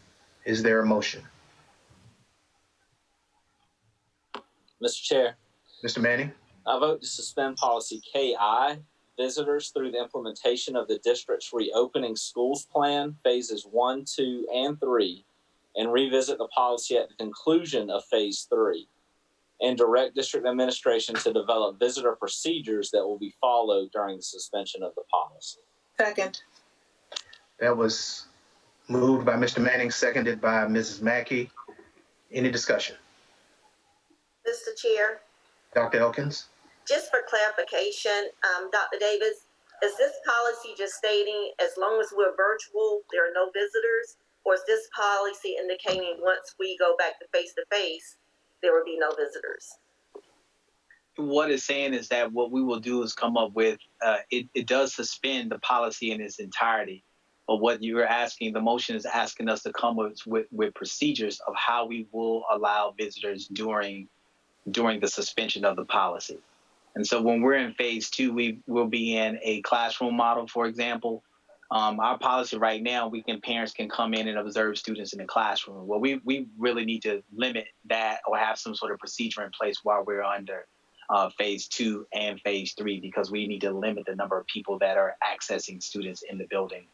Is there a motion? Mr. Chair, Mr. Manning? I vote to suspend policy KI, visitors, through the implementation of the district's reopening schools plan, phases 1, 2, and 3, and revisit the policy at the conclusion of phase 3, and direct district administration to develop visitor procedures that will be followed during the suspension of the policy. Second. That was moved by Mr. Manning, seconded by Mrs. Mackey. Any discussion? Mr. Chair, Dr. Elkins? just for clarification, Dr. Davis, is this policy just stating as long as we're virtual, there are no visitors? Or is this policy indicating once we go back to face, there will be no visitors? What it's saying is that what we will do is come up with, it does suspend the policy in its entirety. But what you're asking, the motion is asking us to come with procedures of how we will allow visitors during the suspension of the policy. And so when we're in phase 2, we will be in a classroom model, for example. Our policy right now, parents can come in and observe students in the classroom. Well, we really need to limit that or have some sort of procedure in place while we're under phase 2 and phase 3, because we need to limit the number of people that are accessing students in the building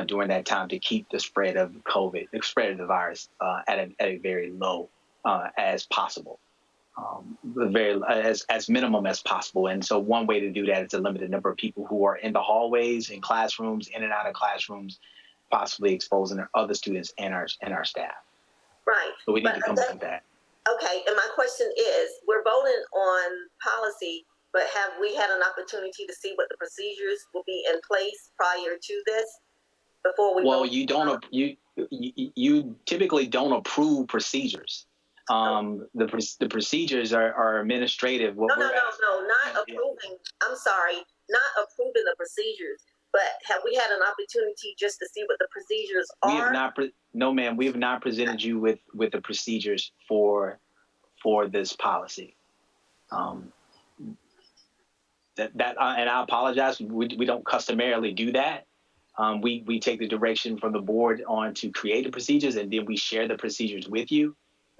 during that time to keep the spread of COVID, the spread of the virus at a very low as possible. As minimum as possible. And so one way to do that is to limit the number of people who are in the hallways, in classrooms, in and out of classrooms, possibly exposing other students and our staff. Right. So we need to come up with that. Okay, and my question is, we're voting on policy, but have we had an opportunity to see what the procedures will be in place prior to this before we Well, vote? you typically don't approve procedures. The procedures are administrative. No, not approving. I'm sorry, not approving the procedures, but have we had an opportunity just to see what the procedures are? We have not. No, ma'am. We have not presented you with the procedures for this policy. And I apologize. We don't customarily do that. We take the direction from the board on to create the procedures, and then we share the procedures with you.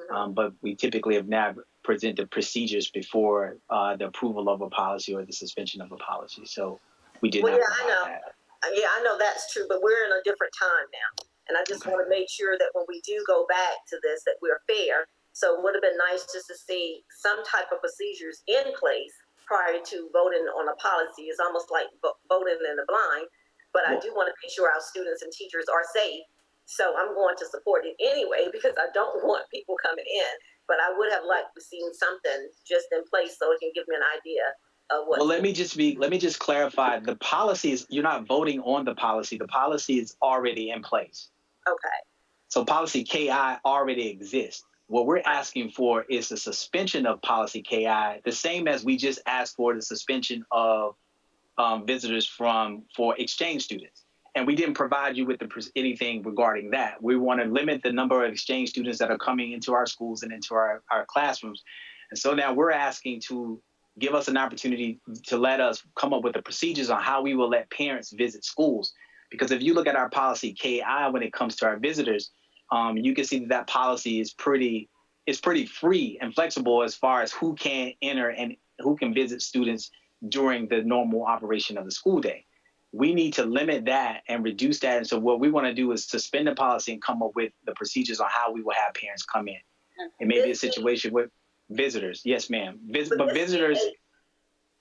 But we typically have not presented procedures before the approval of a policy or the suspension of a policy. So we did not provide that. Yeah, I know that's true, but we're in a different time now. And I just want to make sure that when we do go back to this, that we're fair. So it would have been nice just to see some type of procedures in place prior to voting on a policy. It's almost like voting in the blind. But I do want to make sure our students and teachers are safe. So I'm going to support it anyway because I don't want people coming in. But I would have liked to see something just in place so it can give me an idea of what. Well, let me just clarify. The policy is, you're not voting on the policy. The policy is already in place. Okay. So policy KI already exists. What we're asking for is the suspension of policy KI, the same as we just asked for the suspension of visitors for exchange students. And we didn't provide you with anything regarding that. We want to limit the number of exchange students that are coming into our schools and into our classrooms. And so now we're asking to give us an opportunity to let us come up with the procedures on how we will let parents visit schools. Because if you look at our policy KI when it comes to our visitors, you can see that policy is pretty free and flexible as far as who can enter and who can visit students during the normal operation of the school day. We need to limit that and reduce that. And so what we want to do is suspend the policy and come up with the procedures on how we will have parents come in. It may be a situation with visitors. Yes, ma'am. But visitors.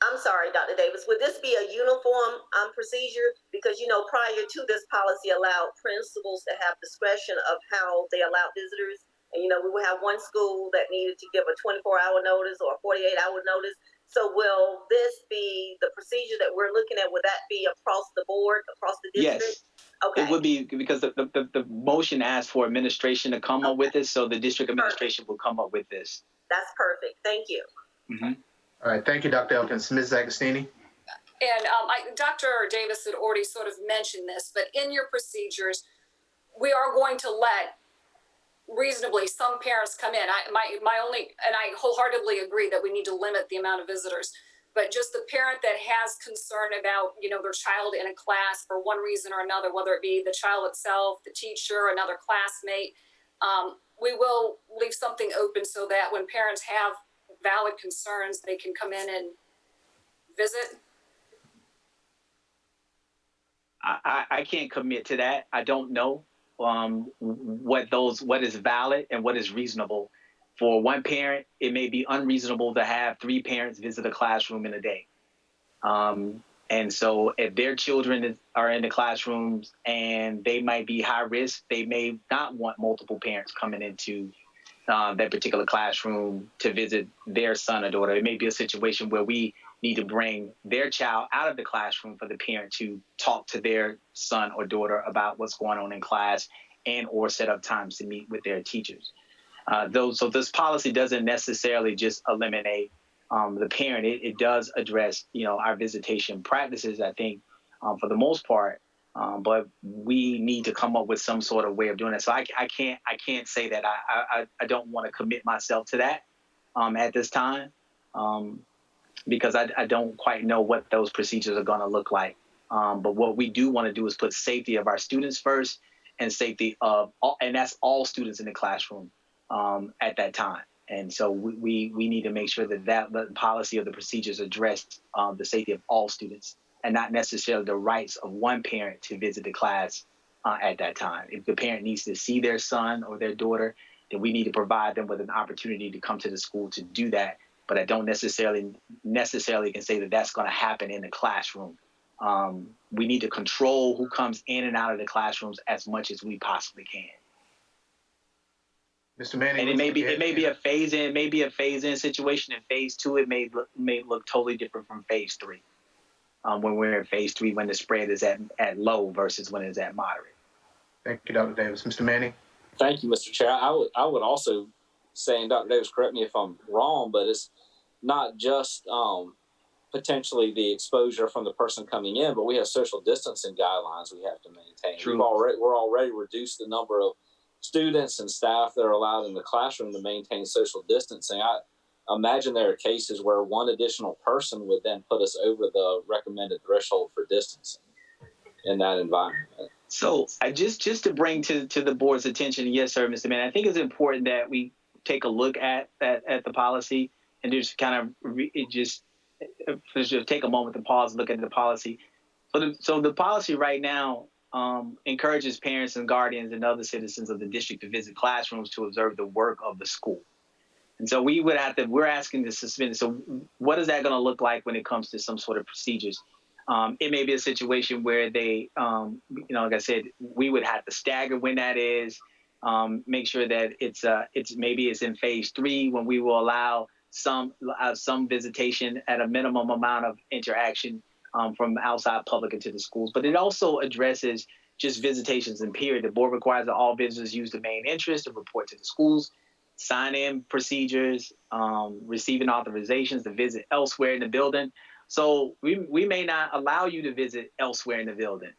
I'm sorry, Dr. Davis. Would this be a uniform procedure? Because, prior to this policy allowed principals to have discretion of how they allow visitors. And, we would have one school that needed to give a 24-hour notice or a 48-hour notice. So will this be the procedure that we're looking at? Would that be across the board, across the district? Yes. Okay. It would be because the motion asked for administration to come up with this. So the district administration will come up with this. That's perfect. Thank you. Mm-hmm. All right. Thank you, Dr. Elkins. Ms. Agostini? And Dr. Davis had already sort of mentioned this, but in your procedures, we are going to let reasonably some parents come in. I wholeheartedly agree that we need to limit the amount of visitors, but just the parent that has concern about, their child in a class for one reason or another, whether it be the child itself, the teacher, another classmate, we will leave something open so that when parents have valid concerns, they can come in and visit. I can't commit to that. I don't know what is valid and what is reasonable. For one parent, it may be unreasonable to have 3 parents visit a classroom in a day. And so if their children are in the classrooms and they might be high risk, they may not want multiple parents coming into that particular classroom to visit their son or daughter. It may be a situation where we need to bring their child out of the classroom for the parent to talk to their son or daughter about what's going on in class and or set up times to meet with their teachers. So this policy doesn't necessarily just eliminate the parent. It does address, our visitation practices, I think, for the most part. But we need to come up with some sort of way of doing it. So I can't say that I don't want to commit myself to that at this time because I don't quite know what those procedures are going to look like. But what we do want to do is put safety of our students first and safety of all, and that's all students in the classroom at that time. And so we need to make sure that the policy of the procedures address the safety of all students and not necessarily the rights of one parent to visit the class at that time. If the parent needs to see their son or their daughter, then we need to provide them with an opportunity to come to the school to do that. But I don't necessarily can say that that's going to happen in the classroom. We need to control who comes in and out of the classrooms as much as we possibly can. Mr. Manning. And it may be a phase-in situation. In phase 2, it may look totally different from phase 3. When we're in phase 3, when the spread is at low versus when it's at moderate. Thank you, Dr. Davis. Mr. Manning. Thank you, Mr. Chair. I would also say, and Dr. Davis, correct me if I'm wrong, but it's not just potentially the exposure from the person coming in, but we have social distancing guidelines we have to maintain. True. We're already reduced the number of students and staff that are allowed in the classroom to maintain social distancing. I imagine there are cases where one additional person would then put us over the recommended threshold for distancing in that environment. So I just to bring to the board's attention, yes, sir, Mr. Manning, I think it's important that we take a look at the policy and just kind of just take a moment to pause and look at the policy. So the policy right now encourages parents and guardians and other citizens of the district to visit classrooms to observe the work of the school. And so we're asking to suspend it. So what is that going to look like when it comes to some sort of procedures? It may be a situation where they, like I said, we would have to stagger when that is, make sure that it's in phase 3 when we will allow some visitation at a minimum amount of interaction from outside public into the schools. But it also addresses just visitations in period. The board requires that all visitors use the main interest to report to the schools, sign in procedures, receiving authorizations to visit elsewhere in the building. So we may not allow you to visit elsewhere in the building.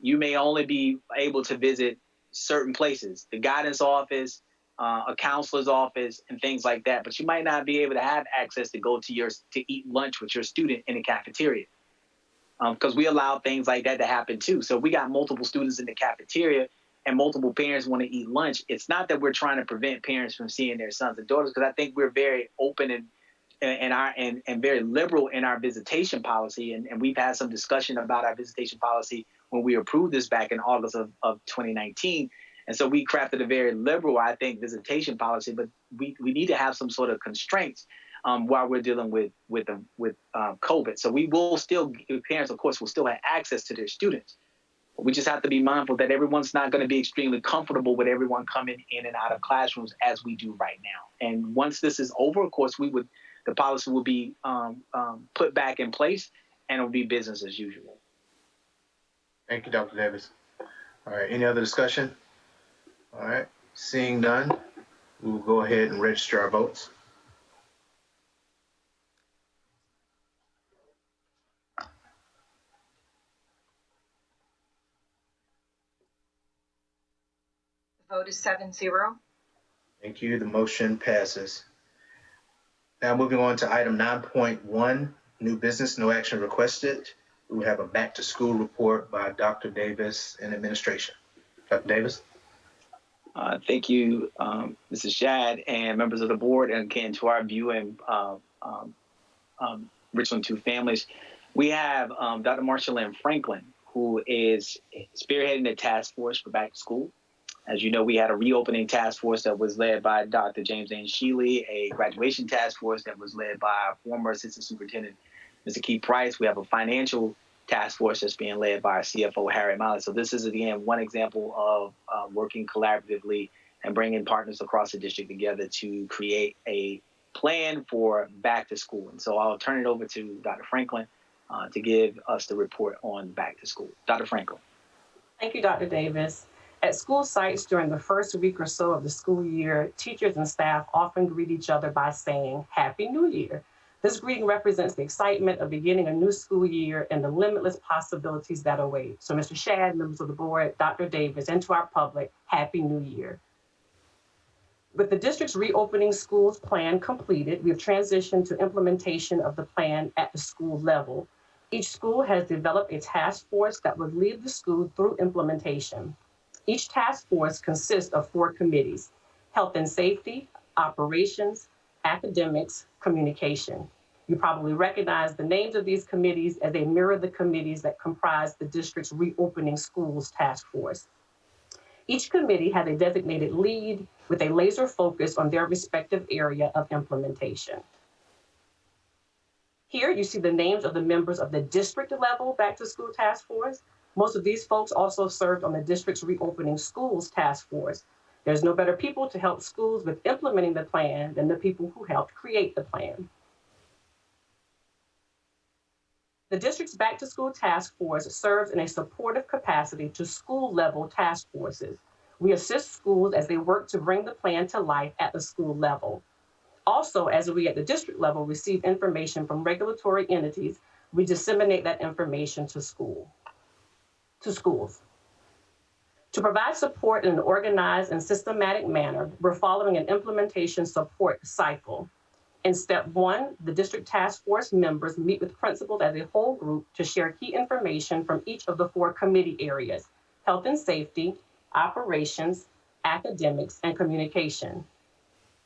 You may only be able to visit certain places, the guidance office, a counselor's office, and things like that. But you might not be able to have access to go to eat lunch with your student in the cafeteria, because we allow things like that to happen too. So we got multiple students in the cafeteria and multiple parents want to eat lunch. It's not that we're trying to prevent parents from seeing their sons and daughters, because I think we're very open and very liberal in our visitation policy. And we've had some discussion about our visitation policy when we approved this back in August of 2019. And so we crafted a very liberal, I think, visitation policy, but we need to have some sort of constraints while we're dealing with COVID. So we will still, parents, of course, will still have access to their students. But we just have to be mindful that everyone's not going to be extremely comfortable with everyone coming in and out of classrooms as we do right now. And once this is over, of course, the policy will be put back in place, and it will be business as usual. Thank you, Dr. Davis. All right, any other discussion? All right, seeing none, we will go ahead and register our votes. The vote is 7-0. Thank you, the motion passes. Now moving on to item 9.1, new business, no action requested. We will have a back to school report by Dr. Davis and administration. Dr. Davis. Thank you, Mrs. Shad and members of the board, and again to our viewing Richland 2 families. We have Dr. Marsha-Lynn Franklin, who is spearheading the task force for back to school. As you know, we had a reopening task force that was led by Dr. James Ann Shealy, a graduation task force that was led by our former Assistant Superintendent, Mr. Keith Price. We have a financial task force that's being led by our CFO, Harry Mallett. So this is, again, one example of working collaboratively and bringing partners across the district together to create a plan for back to school. And so I'll turn it over to Dr. Franklin to give us the report on back to school. Dr. Franklin. Thank you, Dr. Davis. At school sites during the first week or so of the school year, teachers and staff often greet each other by saying, Happy New Year. This greeting represents the excitement of beginning a new school year and the limitless possibilities that await. So Mr. Shad, members of the board, Dr. Davis, and to our public, Happy New Year. With the district's reopening schools plan completed, we have transitioned to implementation of the plan at the school level. Each school has developed a task force that will lead the school through implementation. Each task force consists of 4 committees: health and safety, operations, academics, communication. You probably recognize the names of these committees as they mirror the committees that comprise the district's reopening schools task force. Each committee has a designated lead with a laser focus on their respective area of implementation. Here you see the names of the members of the district level back to school task force. Most of these folks also served on the district's reopening schools task force. There's no better people to help schools with implementing the plan than the people who helped create the plan. The district's Back to School Task Force serves in a supportive capacity to school-level task forces. We assist schools as they work to bring the plan to life at the school level. Also, as we at the district level receive information from regulatory entities, we disseminate that information to schools. To provide support in an organized and systematic manner, we're following an implementation support cycle. In step 1, the district task force members meet with principals as a whole group to share key information from each of the 4 committee areas: health and safety, operations, academics, and communication.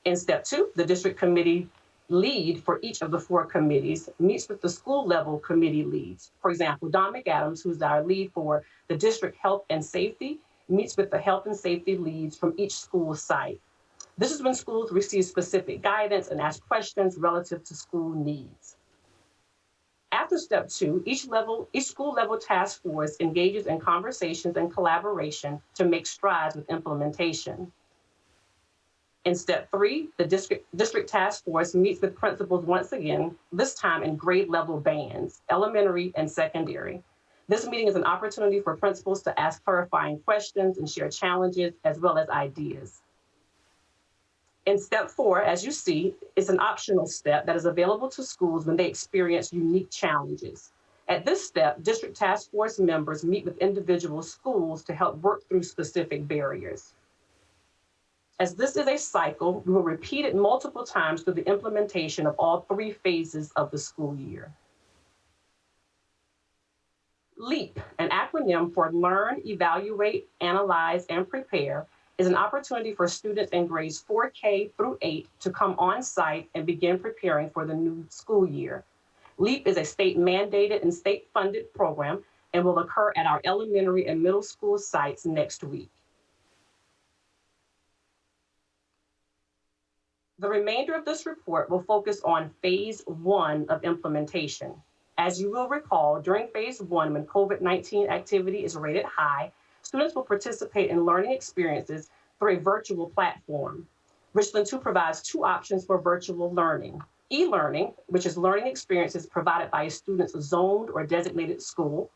In step 2, the district committee lead for each of the 4 committees meets with the school level committee leads. For example, Don McAdams, who's our lead for the district health and safety, meets with the health and safety leads from each school site. This is when schools receive specific guidance and ask questions relative to school needs. After step 2, each school level task force engages in conversations and collaboration to make strides with implementation. In step 3, the district task force meets with principals once again, this time in grade level bands, elementary and secondary. This meeting is an opportunity for principals to ask clarifying questions and share challenges as well as ideas. In step 4, as you see, it's an optional step that is available to schools when they experience unique challenges. At this step, district task force members meet with individual schools to help work through specific barriers. As this is a cycle, we will repeat it multiple times through the implementation of all 3 phases of the school year. LEAP, an acronym for Learn, Evaluate, Analyze, and Prepare, is an opportunity for students in grades 4K through 8 to come on site and begin preparing for the new school year. LEAP is a state-mandated and state-funded program and will occur at our elementary and middle school sites next week. The remainder of this report will focus on phase 1 of implementation. As you will recall, during phase 1, when COVID-19 activity is rated high, students will participate in learning experiences through a virtual platform. Richland 2 provides 2 options for virtual learning: e-learning, which is learning experiences provided by a student's zoned or designated school,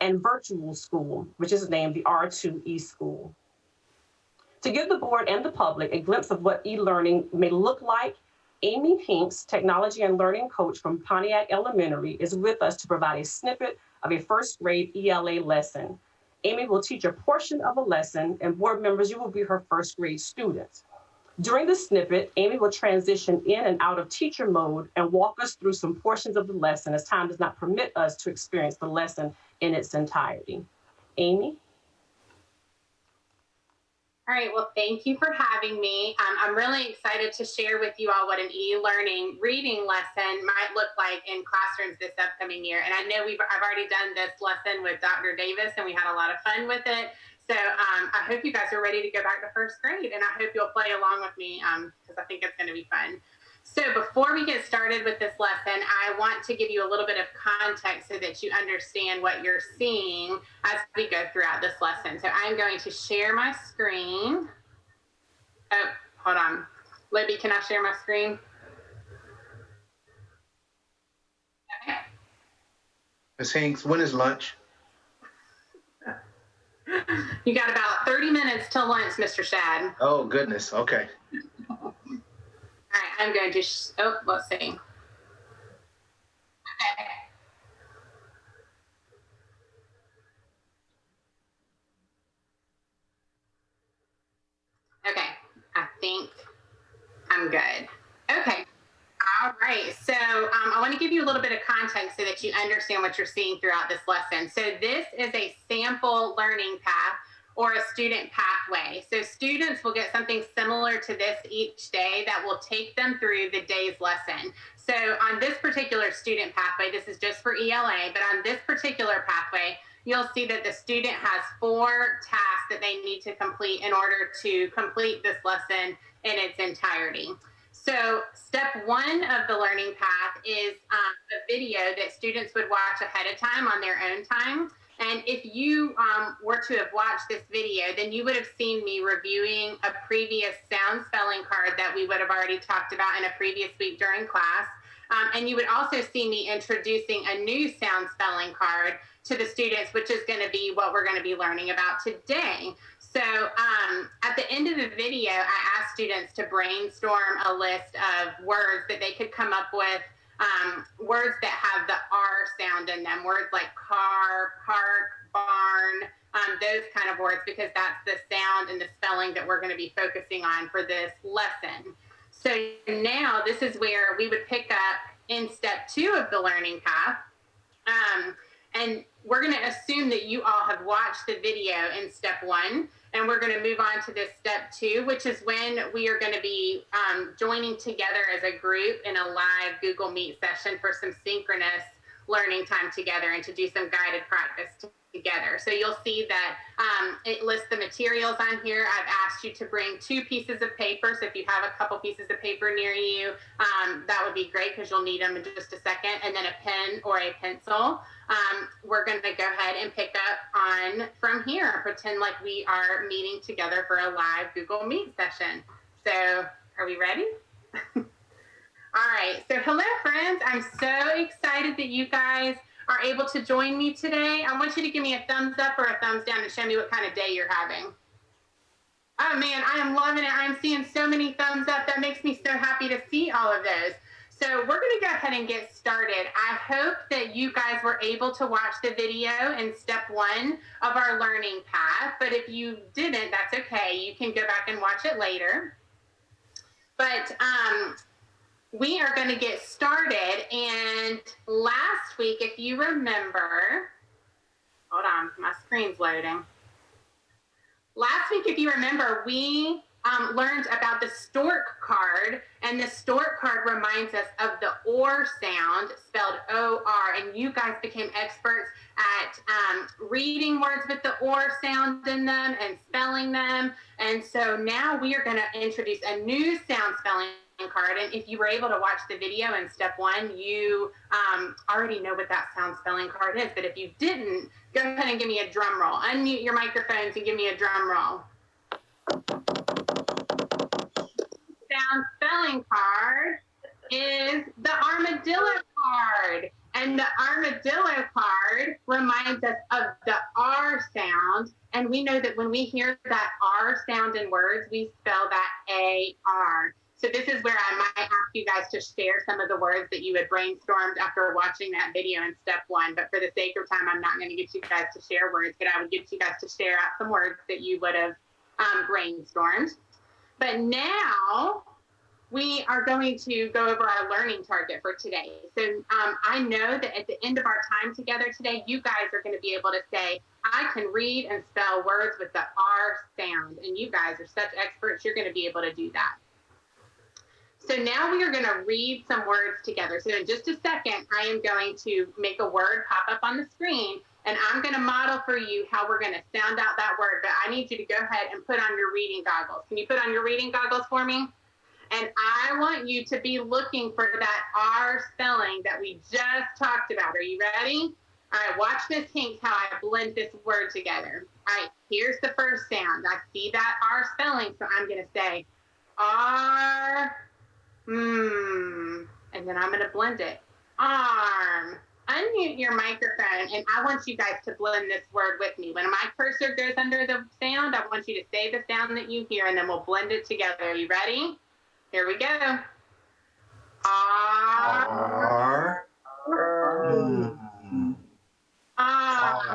and virtual school, which is named the R2 eSchool. To give the board and the public a glimpse of what e-learning may look like, Amy Hinks, technology and learning coach from Pontiac Elementary, is with us to provide a snippet of a first grade ELA lesson. Amy will teach a portion of a lesson, and board members, you will be her first grade students. During the snippet, Amy will transition in and out of teacher mode and walk us through some portions of the lesson as time does not permit us to experience the lesson in its entirety. Amy? All right, well, thank you for having me. I'm really excited to share with you all what an e-learning reading lesson might look like in classrooms this upcoming year. And I know I've already done this lesson with Dr. Davis, and we had a lot of fun with it. So I hope you guys are ready to go back to first grade, and I hope you'll play along with me because I think it's going to be fun. So before we get started with this lesson, I want to give you a little bit of context so that you understand what you're seeing as we go throughout this lesson. So I'm going to share my screen. Oh, hold on. Libby, can I share my screen? Okay. Ms. Hinks, when is lunch? You got about 30 minutes till lunch, Mr. Shad. Oh, goodness. Okay. All right, I'm going to, let's see. Okay. Okay, I think I'm good. Okay, all right. So I want to give you a little bit of context so that you understand what you're seeing throughout this lesson. So this is a sample learning path or a student pathway. So students will get something similar to this each day that will take them through the day's lesson. So on this particular student pathway, this is just for ELA, but on this particular pathway, you'll see that the student has 4 tasks that they need to complete in order to complete this lesson in its entirety. So step 1 of the learning path is a video that students would watch ahead of time on their own time. And And if you were to have watched this video, then you would have seen me reviewing a previous sound spelling card that we would have already talked about in a previous week during class. And you would also see me introducing a new sound spelling card to the students, which is going to be what we're going to be learning about today. So at the end of the video, I asked students to brainstorm a list of words that they could come up with, words that have the R sound in them, words like car, park, barn, those kind of words, because that's the sound and the spelling that we're going to be focusing on for this lesson. So now this is where we would pick up in step 2 of the learning path. And we're going to assume that you all have watched the video in step 1, and we're going to move on to this step 2, which is when we are going to be joining together as a group in a live Google Meet session for some synchronous learning time together and to do some guided practice together. So you'll see that it lists the materials on here. I've asked you to bring 2 pieces of paper. So if you have a couple pieces of paper near you, that would be great because you'll need them in just a second. And then a pen or a pencil. We're going to go ahead and pick up on from here. Pretend like we are meeting together for a live Google Meet session. So are we ready? All right. So hello, friends. I'm so excited that you guys are able to join me today. I want you to give me a thumbs up or a thumbs down to show me what kind of day you're having. Oh man, I am loving it. I'm seeing so many thumbs up. That makes me so happy to see all of those. So we're going to go ahead and get started. I hope that you guys were able to watch the video in step 1 of our learning path. But if you didn't, that's okay. You can go back and watch it later. But we are going to get started, and last week, if you remember, hold on, my screen's loading. Last week, if you remember, we learned about the stork card, and the stork card reminds us of the OR sound, spelled O-R, and you guys became experts at reading words with the OR sound in them and spelling them, and so now we are going to introduce a new sound spelling card. And if you were able to watch the video in step 1, you already know what that sound spelling card is. But if you didn't, go ahead and give me a drum roll. Unmute your microphones and give me a drum roll. Sound spelling card is the armadillo card. And the armadillo card reminds us of the R sound. And we know that when we hear that R sound in words, we spell that A-R. So this is where I might ask you guys to share some of the words that you had brainstormed after watching that video in step 1. But for the sake of time, I'm not going to get you guys to share words, but I would get you guys to share out some words that you would have brainstormed. But now we are going to go over our learning target for today. So I know that at the end of our time together today, you guys are going to be able to say, I can read and spell words with the R sound. And you guys are such experts, you're going to be able to do that. So now we are going to read some words together. So in just a second, I am going to make a word pop up on the screen, and I'm going to model for you how we're going to sound out that word. But I need you to go ahead and put on your reading goggles. Can you put on your reading goggles for me? And I want you to be looking for that R spelling that we just talked about. Are you ready? All right, watch Miss Hinks how I blend this word together. All right, here's the first sound. I see that R spelling, so I'm going to say R. And then I'm going to blend it. Arm. Unmute your microphone, and I want you guys to blend this word with me. When my cursor goes under the sound, I want you to say the sound that you hear, and then we'll blend it together. Are you ready? Here we go. R.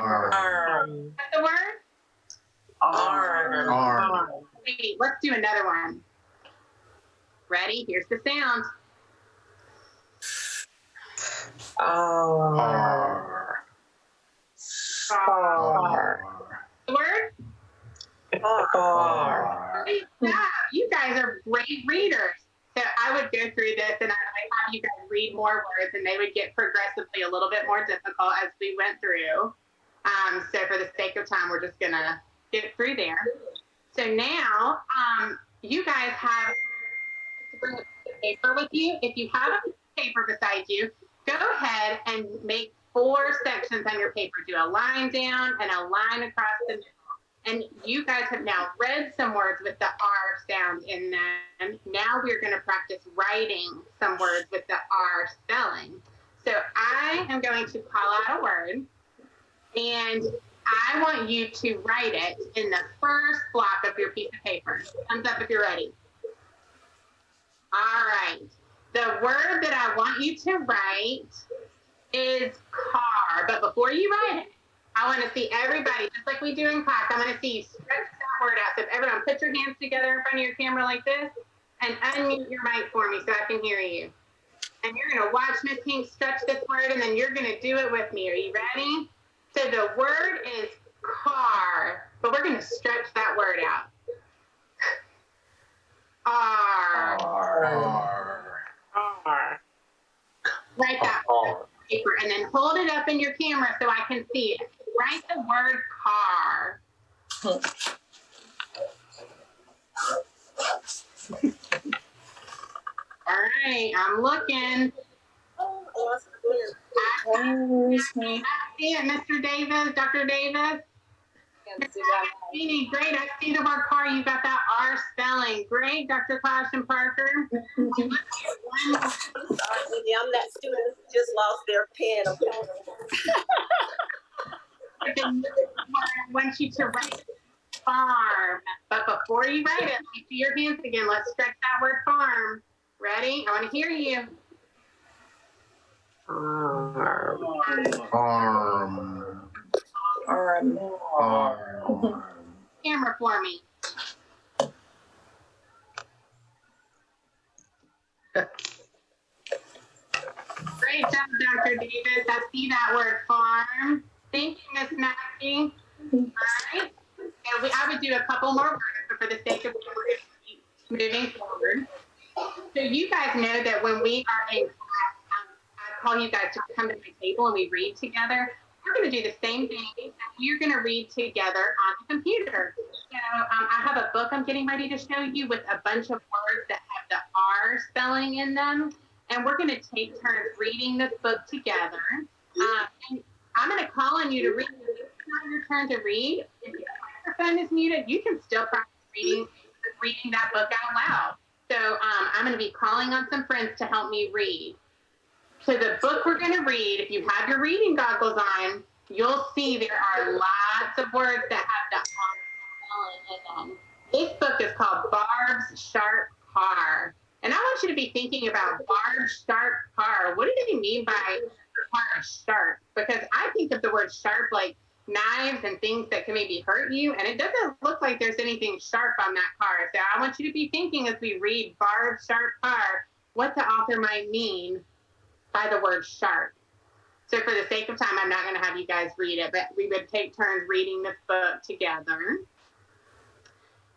What's the word? R. Wait, let's do another one. Ready? Here's the sound. R. The word? R. Yeah, you guys are great readers. So I would go through this and I would have you guys read more words, and they would get progressively a little bit more difficult as we went through. So for the sake of time, we're just going to get through there. So now you guys have to bring a piece of paper with you. If you have a piece of paper beside you, go ahead and make 4 sections on your paper. Do a line down and a line across the middle. And you guys have now read some words with the R sound in them. Now we're going to practice writing some words with the R spelling. So I am going to call out a word, and I want you to write it in the first block of your piece of paper. Thumbs up if you're ready. All right. The word that I want you to write is car. But before you write it, I want to see everybody, just like we do in class, I want to see you stretch that word out. So if everyone put your hands together in front of your camera like this and unmute your mic for me so I can hear you. And you're going to watch Miss Pink stretch this word, and then you're going to do it with me. Are you ready? So the word is car, but we're going to stretch that word out. R. R. Write that on paper and then hold it up in your camera so I can see it. Write the word car. All right, I'm looking. I see it, Mr. Davis, Dr. Davis. Great, I see the word car. You got that R spelling. Great, Dr. Clash and Parker. I'm that student who just lost their pen. I want you to write farm. But before you write it, do your hands again. Let's stretch that word farm. Ready? I want to hear you. Arm. Camera for me. Great job, Dr. Davis. I see that word farm. Thank you, Miss Mackey. All right. And I would do a couple more words, but for the sake of moving forward. So you guys know that when we are in class, I call you guys to come to my table and we read together. We're going to do the same thing, and we're going to read together on the computer. So I have a book I'm getting ready to show you with a bunch of words that have the R spelling in them, and we're going to take turns reading this book together. And I'm going to call on you to read. If it's not your turn to read, if your microphone is muted, you can still practice reading that book out loud. So I'm going to be calling on some friends to help me read. So the book we're going to read, if you have your reading goggles on, you'll see there are lots of words that have the R in them. This book is called Barb's Sharp Car. And I want you to be thinking about Barb's Sharp Car. What do they mean by car sharp? Because I think of the word sharp like knives and things that can maybe hurt you, and it doesn't look like there's anything sharp on that car. So I want you to be thinking as we read Barb's Sharp Car, what the author might mean by the word sharp. So for the sake of time, I'm not going to have you guys read it, but we would take turns reading this book together.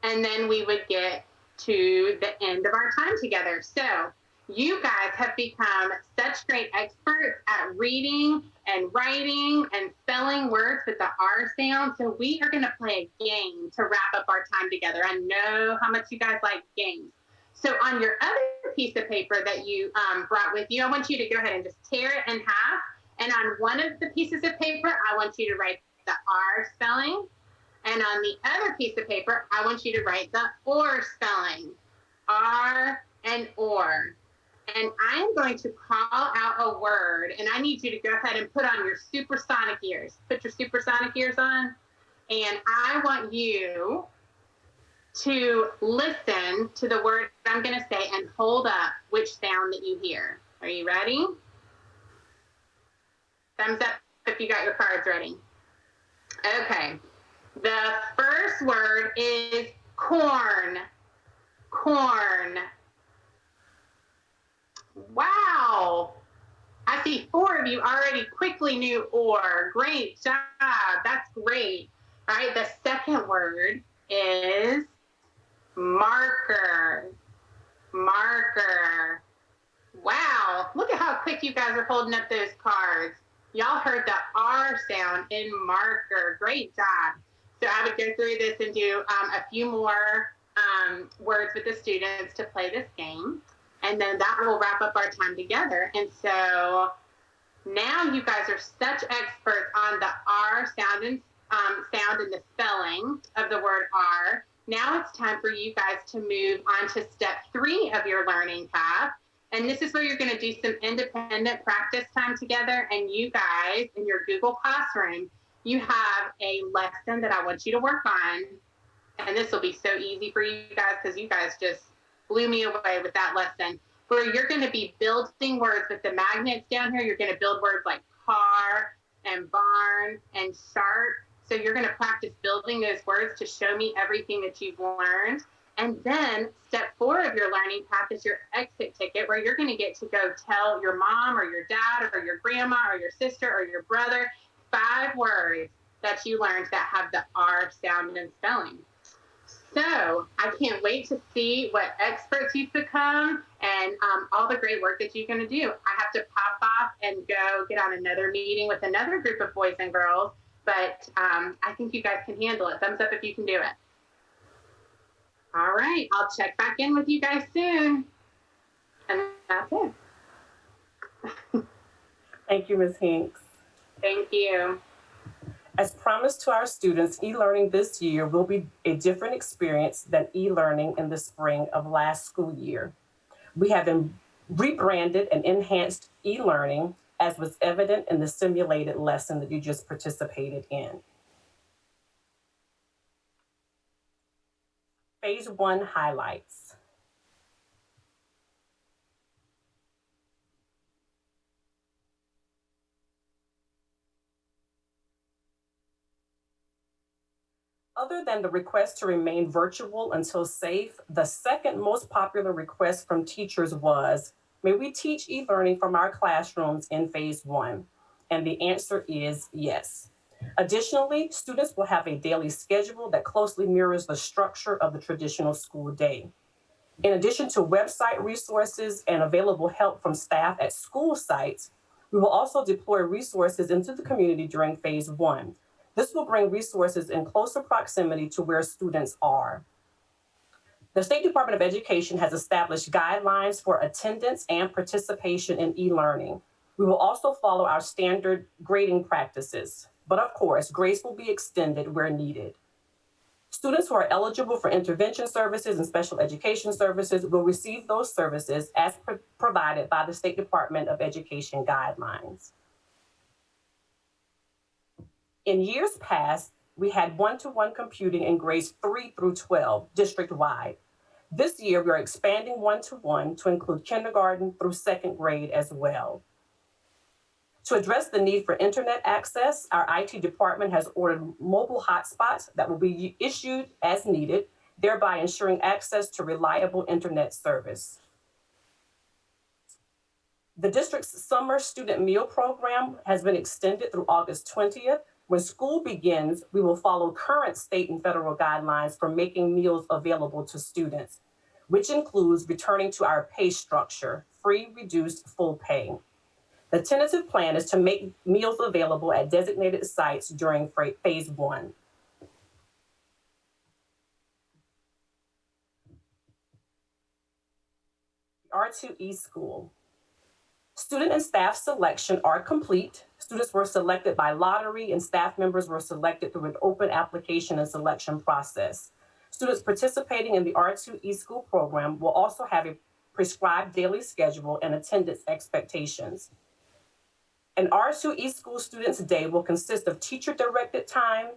And then we would get to the end of our time together. So you guys have become such great experts at reading and writing and spelling words with the R sound. So we are going to play a game to wrap up our time together. I know how much you guys like games. So on your other piece of paper that you brought with you, I want you to go ahead and just tear it in half. And on one of the pieces of paper, I want you to write the R spelling. And on the other piece of paper, I want you to write the OR spelling. R and OR. And I am going to call out a word, and I need you to go ahead and put on your supersonic ears. Put your supersonic ears on. And I want you to listen to the word I'm going to say and hold up which sound that you hear. Are you ready? Thumbs up if you got your cards ready. Okay. The first word is corn. Corn. Wow. I see 4 of you already quickly knew OR. Great job. That's great. All right. The second word is marker. Marker. Wow. Look at how quick you guys are holding up those cards. Y'all heard the R sound in marker. Great job. So I would go through this and do a few more words with the students to play this game. And then that will wrap up our time together. And so Now you guys are such experts on the R sound and the spelling of the word R. Now it's time for you guys to move on to step 3 of your learning path. And this is where you're going to do some independent practice time together. And you guys, in your Google Classroom, you have a lesson that I want you to work on. And this will be so easy for you guys because you guys just blew me away with that lesson, where you're going to be building words with the magnets down here. You're going to build words like car and barn and sharp. So you're going to practice building those words to show me everything that you've learned. And then step 4 of your learning path is your exit ticket, where you're going to get to go tell your mom or your dad or your grandma or your sister or your brother 5 words that you learned that have the R sound and spelling. So I can't wait to see what experts you've become and all the great work that you're going to do. I have to pop off and go get on another meeting with another group of boys and girls, but I think you guys can handle it. Thumbs up if you can do it. All right, I'll check back in with you guys soon. And that's it. Thank you, Ms. Hinks. Thank you. As promised to our students, e-learning this year will be a different experience than e-learning in the spring of last school year. We have rebranded and enhanced e-learning, as was evident in the simulated lesson that you just participated in. Phase 1 highlights. Other than the request to remain virtual until safe, the second most popular request from teachers was, may we teach e-learning from our classrooms in phase 1? And the answer is yes. Additionally, students will have a daily schedule that closely mirrors the structure of the traditional school day. In addition to website resources and available help from staff at school sites, we will also deploy resources into the community during phase 1. This will bring resources in closer proximity to where students are. The State Department of Education has established guidelines for attendance and participation in e-learning. We will also follow our standard grading practices, but of course, grace will be extended where needed. Students who are eligible for intervention services and special education services will receive those services as provided by the State Department of Education guidelines. In years past, we had one-to-one computing in grades 3 through 12, district-wide. This year, we are expanding one-to-one to include kindergarten through 2nd grade as well. To address the need for internet access, our IT department has ordered mobile hotspots that will be issued as needed, thereby ensuring access to reliable internet service. The district's summer student meal program has been extended through August 20th. When school begins, we will follow current state and federal guidelines for making meals available to students, which includes returning to our pay structure, free, reduced, full pay. The tentative plan is to make meals available at designated sites during phase 1. R2E school. Student and staff selection are complete. Students were selected by lottery and staff members were selected through an open application and selection process. Students participating in the R2E school program will also have a prescribed daily schedule and attendance expectations. An R2E school student's day will consist of teacher-directed time,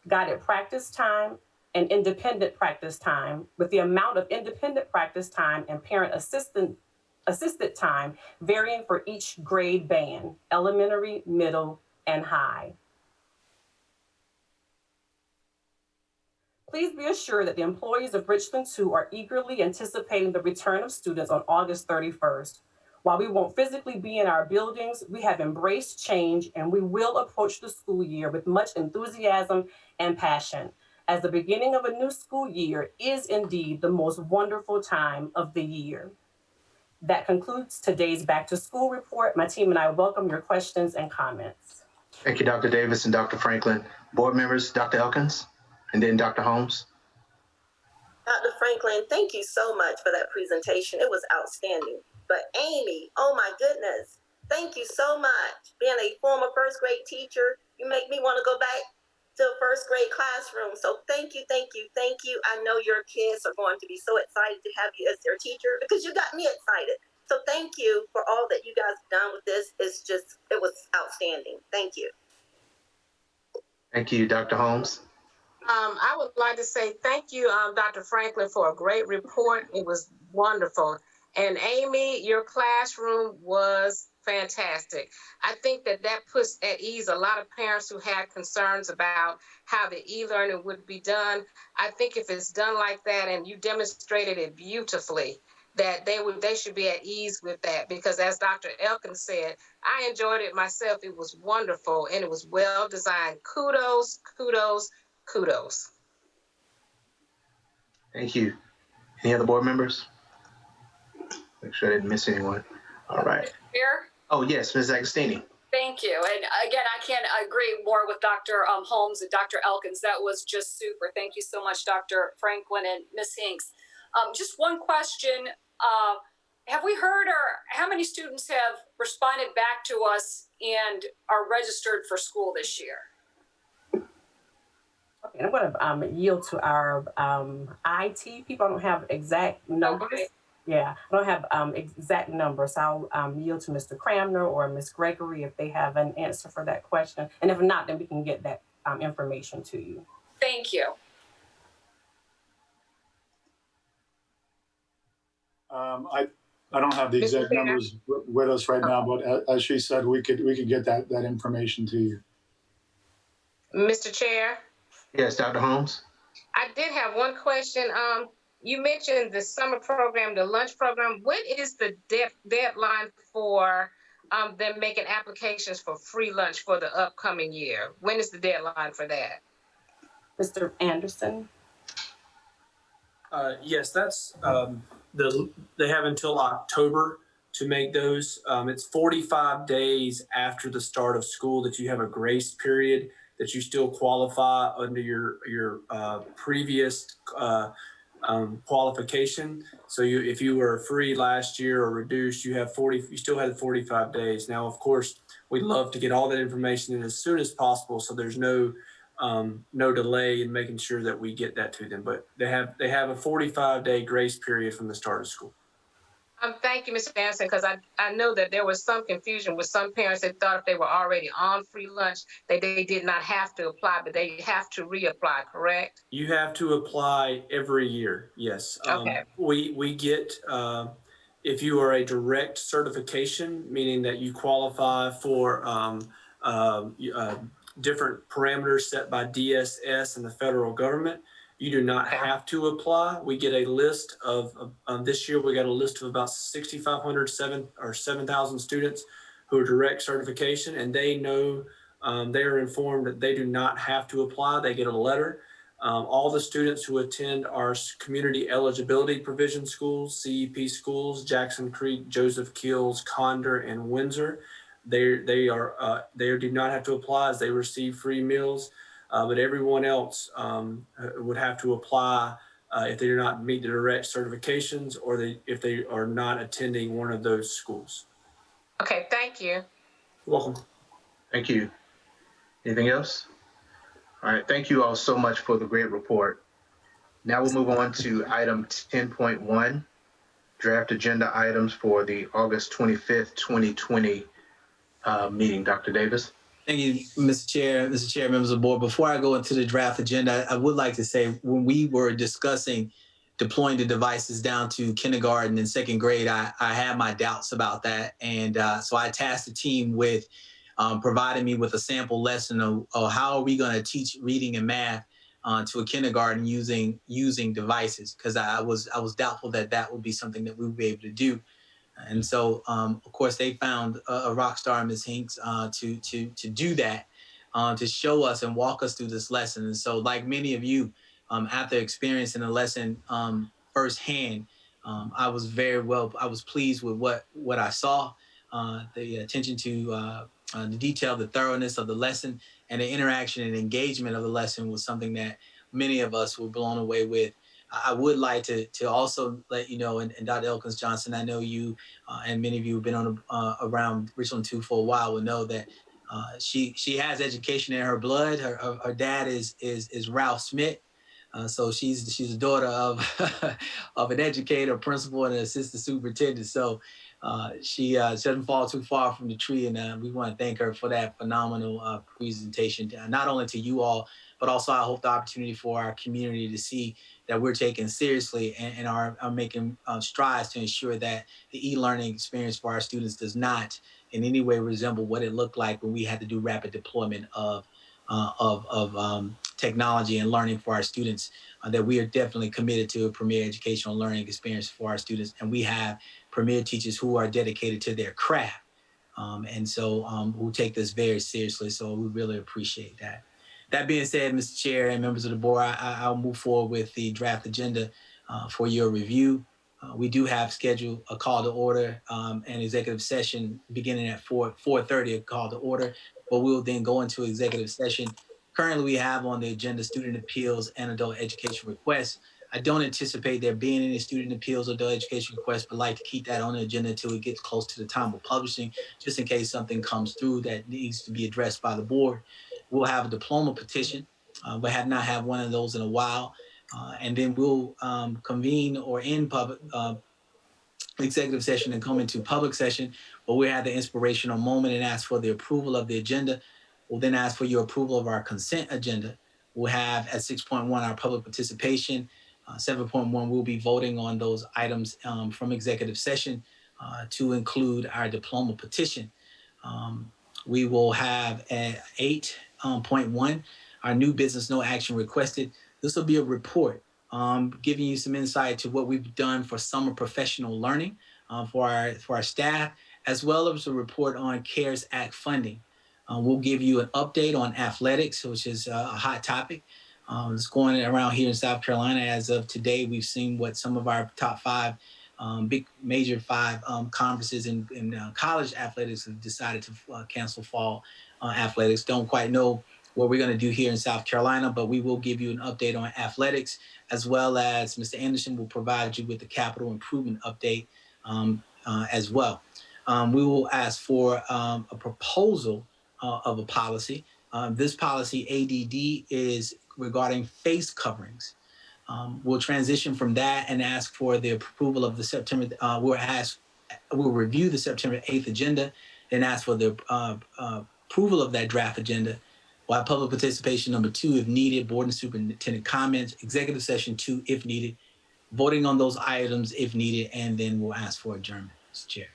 guided practice time, and independent practice time, with the amount of independent practice time and parent assisted time varying for each grade band, elementary, middle, and high. Please be assured that the employees of Richland 2 are eagerly anticipating the return of students on August 31st. While we won't physically be in our buildings, we have embraced change and we will approach the school year with much enthusiasm and passion, as the beginning of a new school year is indeed the most wonderful time of the year. That concludes today's Back to School report. My team and I welcome your questions and comments. Thank you, Dr. Davis and Dr. Franklin. Board members, Dr. Elkins, and then Dr. Holmes. Dr. Franklin, thank you so much for that presentation. It was outstanding. But Amy, oh my goodness, Thank you so much. Being a former first grade teacher, you make me want to go back to a first grade classroom. So thank you, thank you, thank you. I know your kids are going to be so excited to have you as their teacher because you got me excited. So thank you for all that you guys have done with this. It was outstanding. Thank you. Thank you, Dr. Holmes. I would like to say thank you, Dr. Franklin, for a great report. It was wonderful. And Amy, your classroom was fantastic. I think that puts at ease a lot of parents who had concerns about how the e-learning would be done. I think if it's done like that and you demonstrated it beautifully, that they should be at ease with that, because as Dr. Elkins said, I enjoyed it myself. It was wonderful and it was well designed. Kudos, kudos, kudos. Thank you. Any other board members? Make sure I didn't miss anyone. All right. Here. Oh, yes, Ms. Agostini. Thank you. And again, I can't agree more with Dr. Holmes and Dr. Elkins. That was just super. Thank you so much, Dr. Franklin and Ms. Hinks. Just one question. Have we heard, or how many students have responded back to us and are registered for school this year? Okay, I'm going to yield to our IT people. I don't have exact numbers. Okay. Yeah, I don't have exact numbers. I'll yield to Mr. Cramner or Ms. Gregory if they have an answer for that question. And if not, then we can get that information to you. Thank you. I don't have the exact numbers with us right now, but as she said, we could get that information to you. Mr. Chair? Yes, Dr. Holmes? I did have one question. You mentioned the summer program, the lunch program. What is the deadline for them making applications for free lunch for the upcoming year? When is the deadline for that? Mr. Anderson? Yes, that's they have until October to make those. It's 45 days after the start of school that you have a grace period that you still qualify under your previous qualification. So if you were free last year or reduced, you still had 45 days. Now, of course, we'd love to get all that information in as soon as possible, so there's no delay in making sure that we get that to them. But they have a 45-day grace period from the start of school. Thank you, Mr. Anderson, because I know that there was some confusion with some parents that thought if they were already on free lunch, they did not have to apply, but they have to reapply, correct? You have to apply every year, yes. Okay. We get, if you are a direct certification, meaning that you qualify for different parameters set by DSS and the federal government, you do not have to apply. We get a list of this year, we got a list of about 6,500, 7,000 students who are direct certification, and they know, they are informed that they do not have to apply. They get a letter. All the students who attend our community eligibility provision schools, CEP schools, Jackson Creek, Joseph Keels, Condor, and Windsor, they do not have to apply as they receive free meals. But everyone else would have to apply if they do not meet the direct certifications or if they are not attending one of those schools. Okay, thank you. You're welcome. Thank you. Anything else? All right, thank you all so much for the great report. Now we'll move on to item 10.1, draft agenda items for the August 25th, 2020 meeting. Dr. Davis. Thank you, Mr. Chair, members of the board. Before I go into the draft agenda, I would like to say when we were discussing deploying the devices down to kindergarten and second grade, I had my doubts about that. And so I tasked the team with providing me with a sample lesson of how are we going to teach reading and math to a kindergarten using devices, because I was doubtful that would be something that we would be able to do. And so, of course, they found a rock star, Ms. Hinks, to do that, to show us and walk us through this lesson. And so, like many of you, after experiencing the lesson firsthand, I was pleased with what I saw, the attention to the detail, the thoroughness of the lesson, and the interaction and engagement of the lesson was something that many of us were blown away with. I would like to also let you know, and Dr. Elkins Johnson, I know you and many of you have been on around Richland 2 for a while will know that she has education in her blood. Her dad is Ralph Smith. So she's a daughter of of an educator, principal, and an assistant superintendent. So she doesn't fall too far from the tree, and we want to thank her for that phenomenal presentation, not only to you all, but also I hope the opportunity for our community to see that we're taking seriously and are making strides to ensure that the e-learning experience for our students does not in any way resemble what it looked like when we had to do rapid deployment of technology and learning for our students, that we are definitely committed to a premier educational learning experience for our students. And we have premier teachers who are dedicated to their craft. And so who take this very seriously. So we really appreciate that. That being said, Mr. Chair and members of the board, I'll move forward with the draft agenda for your review. We do have scheduled a call to order and executive session beginning at 4:30, a call to order, but we'll then go into executive session. Currently, we have on the agenda student appeals and adult education requests. I don't anticipate there being any student appeals or adult education requests, but like to keep that on the agenda until it gets close to the time of publishing, just in case something comes through that needs to be addressed by the board. We'll have a diploma petition. We have not had one of those in a while. And then we'll convene or end public executive session and come into public session, where we have the inspirational moment and ask for the approval of the agenda. We'll then ask for your approval of our consent agenda. We'll have at 6.1 our public participation. 7.1 we'll be voting on those items from executive session to include our diploma petition. We will have at 8.1 our new business no action requested. This will be a report giving you some insight to what we've done for summer professional learning for our staff, as well as a report on CARES Act funding. We'll give you an update on athletics, which is a hot topic. It's going around here in South Carolina. As of today, we've seen what some of our top 5 major 5 conferences in college athletics have decided to cancel fall athletics. Don't quite know what we're going to do here in South Carolina, but we will give you an update on athletics, as well as Mr. Anderson will provide you with the capital improvement update as well. We will ask for a proposal of a policy. This policy, ADD, is regarding face coverings. We'll transition from that and ask for the approval of the September, we'll review the September 8th agenda, then ask for the approval of that draft agenda. We'll have public participation number 2 if needed, board and superintendent comments, executive session 2 if needed, voting on those items if needed, and then we'll ask for adjournment, Mr. Chair.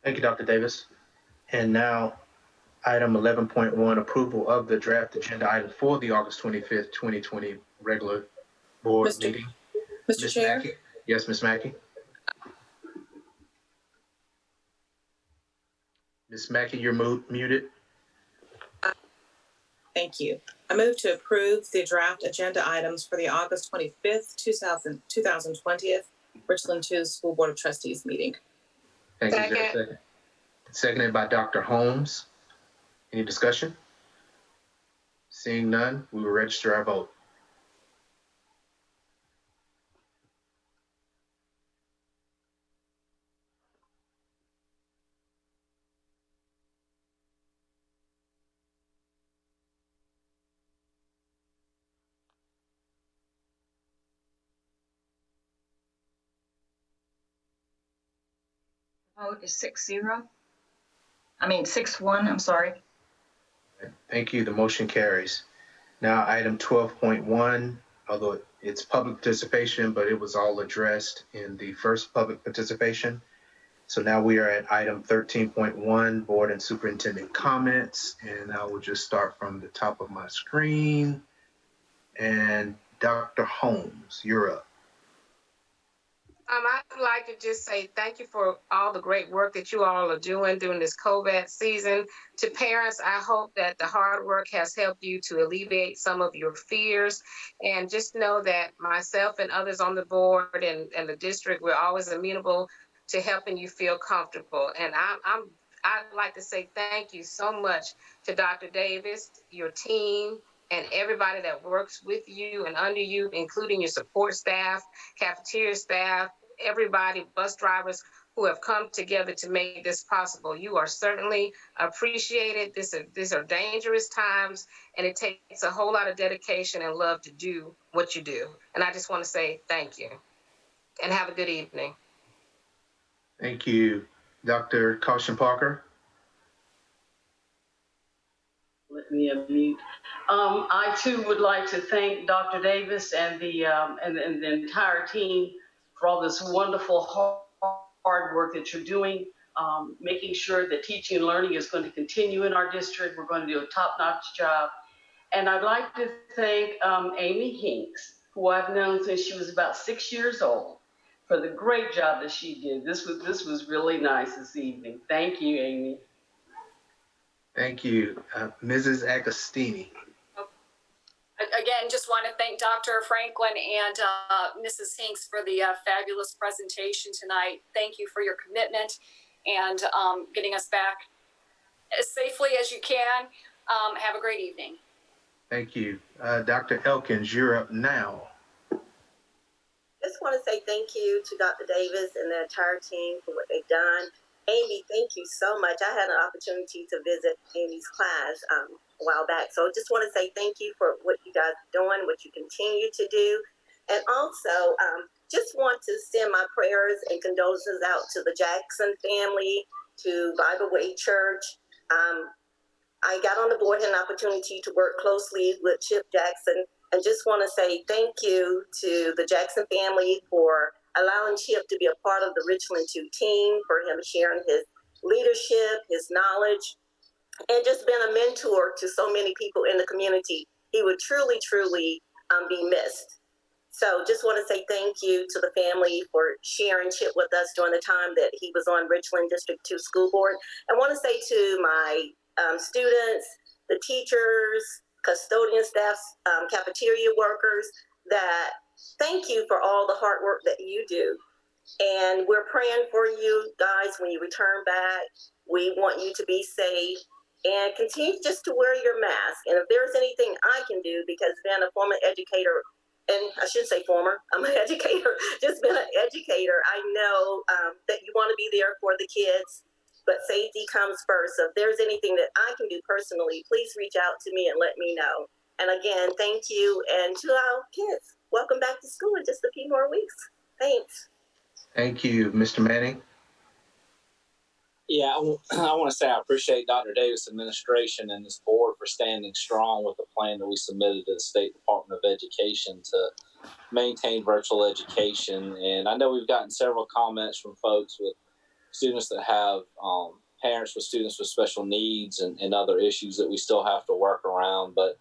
Thank you, Dr. Davis. And now, item 11.1, approval of the draft agenda item for the August 25th, 2020 regular board meeting. Mr. Chair? Mackey? Yes, Ms. Mackey. Ms. Mackey, you're muted. Thank you. I move to approve the draft agenda items for the August 25th, 2020 Richland 2 School Board of Trustees meeting. Thank you. Is there a second? Seconded by Dr. Holmes. Any discussion? Seeing none, we will register our vote. Vote is 6-0. I mean 6-1, I'm sorry. Thank you. The motion carries. Now, item 12.1, although it's public participation, but it was all addressed in the first public participation. So now we are at item 13.1, board and superintendent comments. And I will just start from the top of my screen. And Dr. Holmes, you're up. I'd like to just say thank you for all the great work that you all are doing during this COVID season. To parents, I hope that the hard work has helped you to alleviate some of your fears. And just know that myself and others on the board and the district, we're always amenable to helping you feel comfortable. And I'd like to say thank you so much to Dr. Davis, your team, and everybody that works with you and under you, including your support staff, cafeteria staff, everybody, bus drivers who have come together to make this possible. You are certainly appreciated. These are dangerous times, and it takes a whole lot of dedication and love to do what you do. And I just want to say thank you, and have a good evening. Thank you, Dr. Caution Parker. Let me unmute. I too would like to thank Dr. Davis and the entire team for all this wonderful hard work that you're doing, making sure that teaching and learning is going to continue in our district. We're going to do a top-notch job. And I'd like to thank Amy Hinks, who I've known since she was about 6 years old, for the great job that she did. This was really nice this evening. Thank you, Amy. Thank you, Mrs. Agostini. Again, just want to thank Dr. Franklin and Mrs. Hinks for the fabulous presentation tonight. Thank you for your commitment and getting us back as safely as you can. Have a great evening. Thank you. Dr. Elkins, you're up now. Just want to say thank you to Dr. Davis and the entire team for what they've done. Amy, thank you so much. I had an opportunity to visit Amy's class a while back. So just want to say thank you for what you guys are doing, what you continue to do. And also, just want to send my prayers and condolences out to the Jackson family, to Bible Way Church. I got on the board, had an opportunity to work closely with Chip Jackson, and just want to say thank you to the Jackson family for allowing Chip to be a part of the Richland 2 team, for him sharing his leadership, his knowledge, and just been a mentor to so many people in the community. He would truly, truly be missed. So just want to say thank you to the family for sharing Chip with us during the time that he was on Richland District 2 School Board. I want to say to my students, the teachers, custodian staff, cafeteria workers, that thank you for all the hard work that you do. And we're praying for you guys when you return back. We want you to be safe and continue just to wear your mask. And if there's anything I can do, because being a former educator, and I shouldn't say former, I'm an educator, just been an educator, I know that you want to be there for the kids, but safety comes first. So if there's anything that I can do personally, please reach out to me and let me know. And again, thank you. And to our kids, welcome back to school in just a few more weeks. Thanks. Thank you, Mr. Manning. Yeah, I want to say I appreciate Dr. Davis' administration and this board for standing strong with the plan that we submitted to the State Department of Education to maintain virtual education. And I know we've gotten several comments from folks with students that have parents with students with special needs and other issues that we still have to work around. But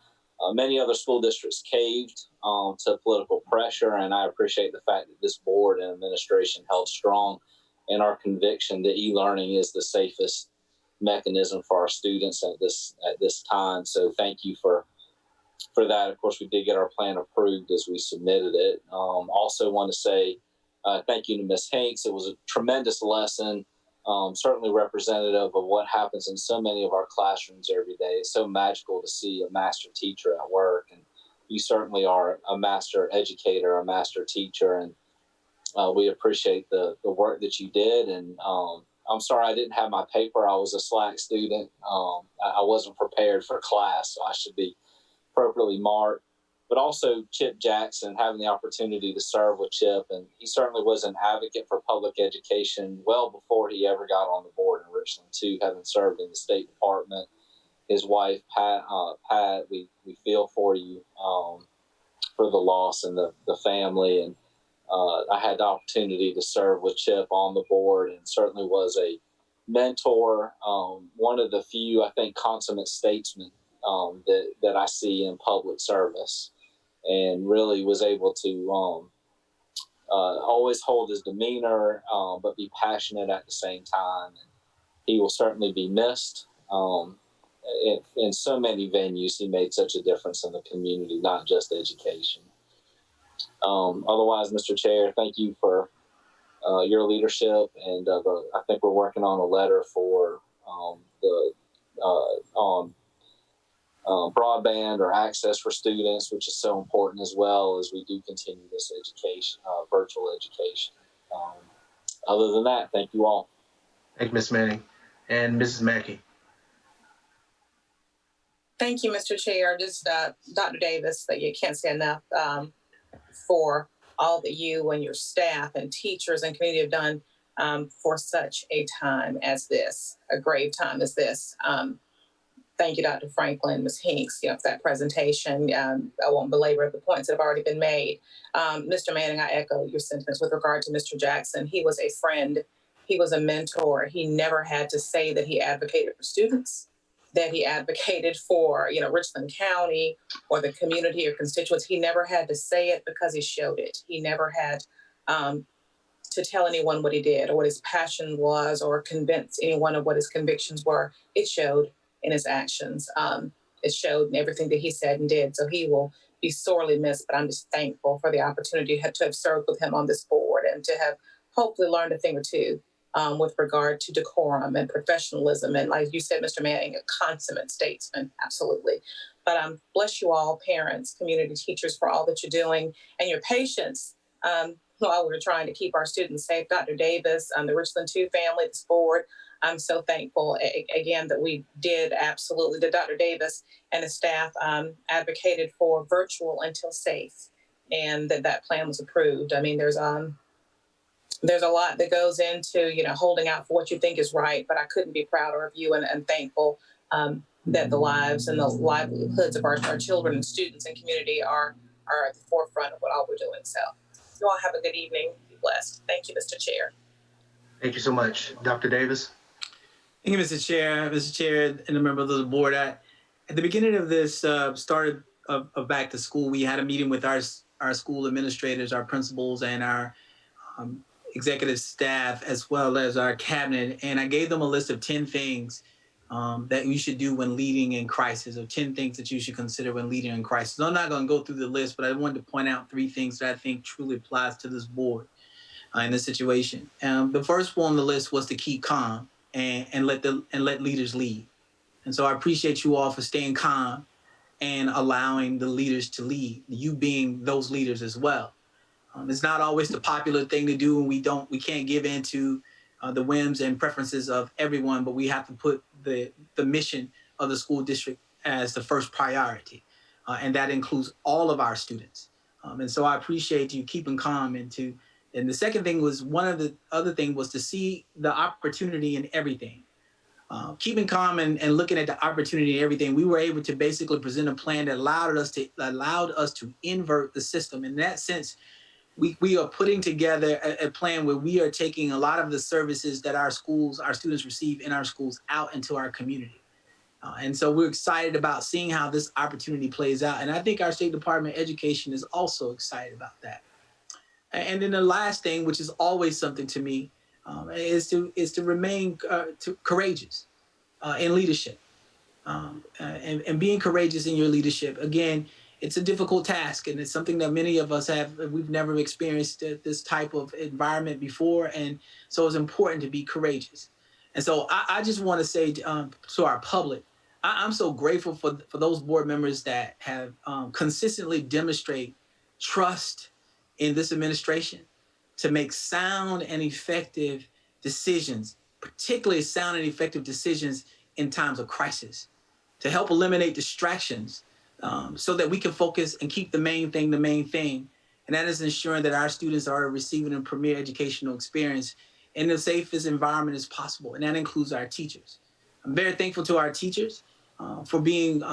many other school districts caved to political pressure, and I appreciate the fact that this board and administration held strong in our conviction that e-learning is the safest mechanism for our students at this time. So thank you for that. Of course, we did get our plan approved as we submitted it. Also want to say thank you to Ms. Hanks. It was a tremendous lesson, certainly representative of what happens in so many of our classrooms every day. It's so magical to see a master teacher at work, and you certainly are a master educator, a master teacher, and we appreciate the work that you did. And I'm sorry I didn't have my paper. I was a slack student. I wasn't prepared for class, so I should be appropriately marked. But also Chip Jackson, having the opportunity to serve with Chip, and he certainly was an advocate for public education well before he ever got on the board in Richland too, having served in the State Department. His wife, Pat, we feel for you for the loss and the family. And I had the opportunity to serve with Chip on the board, and certainly was a mentor, one of the few, I think, consummate statesmen that I see in public service, and really was able to always hold his demeanor, but be passionate at the same time. And he will certainly be missed. In so many venues, he made such a difference in the community, not just education. Otherwise, Mr. Chair, thank you for your leadership, and I think we're working on a letter for broadband or access for students, which is so important as well as we do continue this education, virtual education. Other than that, thank you all. Thank you, Ms. Manning. And Mrs. Mackey. Thank you, Mr. Chair. Just Dr. Davis, that you can't say enough for all that you and your staff and teachers and community have done for such a time as this, a grave time as this. Thank you, Dr. Franklin, Ms. Hinks, for that presentation. I won't belabor the points that have already been made. Mr. Manning, I echo your sentiments with regard to Mr. Jackson. He was a friend. He was a mentor. He never had to say that he advocated for students, that he advocated for, Richland County or the community or constituents. He never had to say it because he showed it. He never had to tell anyone what he did or what his passion was or convince anyone of what his convictions were. It showed in his actions. It showed in everything that he said and did. So he will be sorely missed, but I'm just thankful for the opportunity to have served with him on this board and to have hopefully learned a thing or two with regard to decorum and professionalism. And like you said, Mr. Manning, a consummate statesman, absolutely. But bless you all, parents, community teachers, for all that you're doing and your patience while we're trying to keep our students safe. Dr. Davis, the Richland 2 family, this board, I'm so thankful, again, that we did absolutely, that Dr. Davis and his staff advocated for virtual until safe, and that plan was approved. I mean, there's a lot that goes into, holding out for what you think is right, but I couldn't be prouder of you and thankful that the lives and the livelihoods of our children and students and community are at the forefront of what all we're doing. So you all have a good evening. Be blessed. Thank you, Mr. Chair. Thank you so much. Dr. Davis? Thank you, Mr. Chair. Mr. Chair and the members of the board. At the beginning of this start of back to school, we had a meeting with our school administrators, our principals, and our executive staff, as well as our cabinet. And I gave them a list of 10 things that you should do when leading in crisis, or 10 things that you should consider when leading in crisis. I'm not going to go through the list, but I wanted to point out 3 things that I think truly applies to this board in this situation. The first one on the list was to keep calm and let leaders lead. And so I appreciate you all for staying calm and allowing the leaders to lead, you being those leaders as well. It's not always the popular thing to do, and we can't give in to the whims and preferences of everyone, but we have to put the mission of the school district as the first priority. And that includes all of our students. And so I appreciate you keeping calm and the second thing was, one of the other thing was to see the opportunity in everything. Keeping calm and looking at the opportunity in everything, we were able to basically present a plan that allowed us to invert the system. In that sense, we are putting together a plan where we are taking a lot of the services that our students receive in our schools out into our community. And so we're excited about seeing how this opportunity plays out. And I think our State Department of Education is also excited about that. And then the last thing, which is always something to me, is to remain courageous in leadership, and being courageous in your leadership. Again, it's a difficult task, and it's something that many of us we've never experienced this type of environment before, and so it's important to be courageous. And so I just want to say to our public, I'm so grateful for those board members that have consistently demonstrate trust in this administration to make sound and effective decisions, particularly sound and effective decisions in times of crisis, to help eliminate distractions so that we can focus and keep the main thing, and that is ensuring that our students are receiving a premier educational experience in the safest environment as possible, and that includes our teachers. I'm very thankful to our teachers for being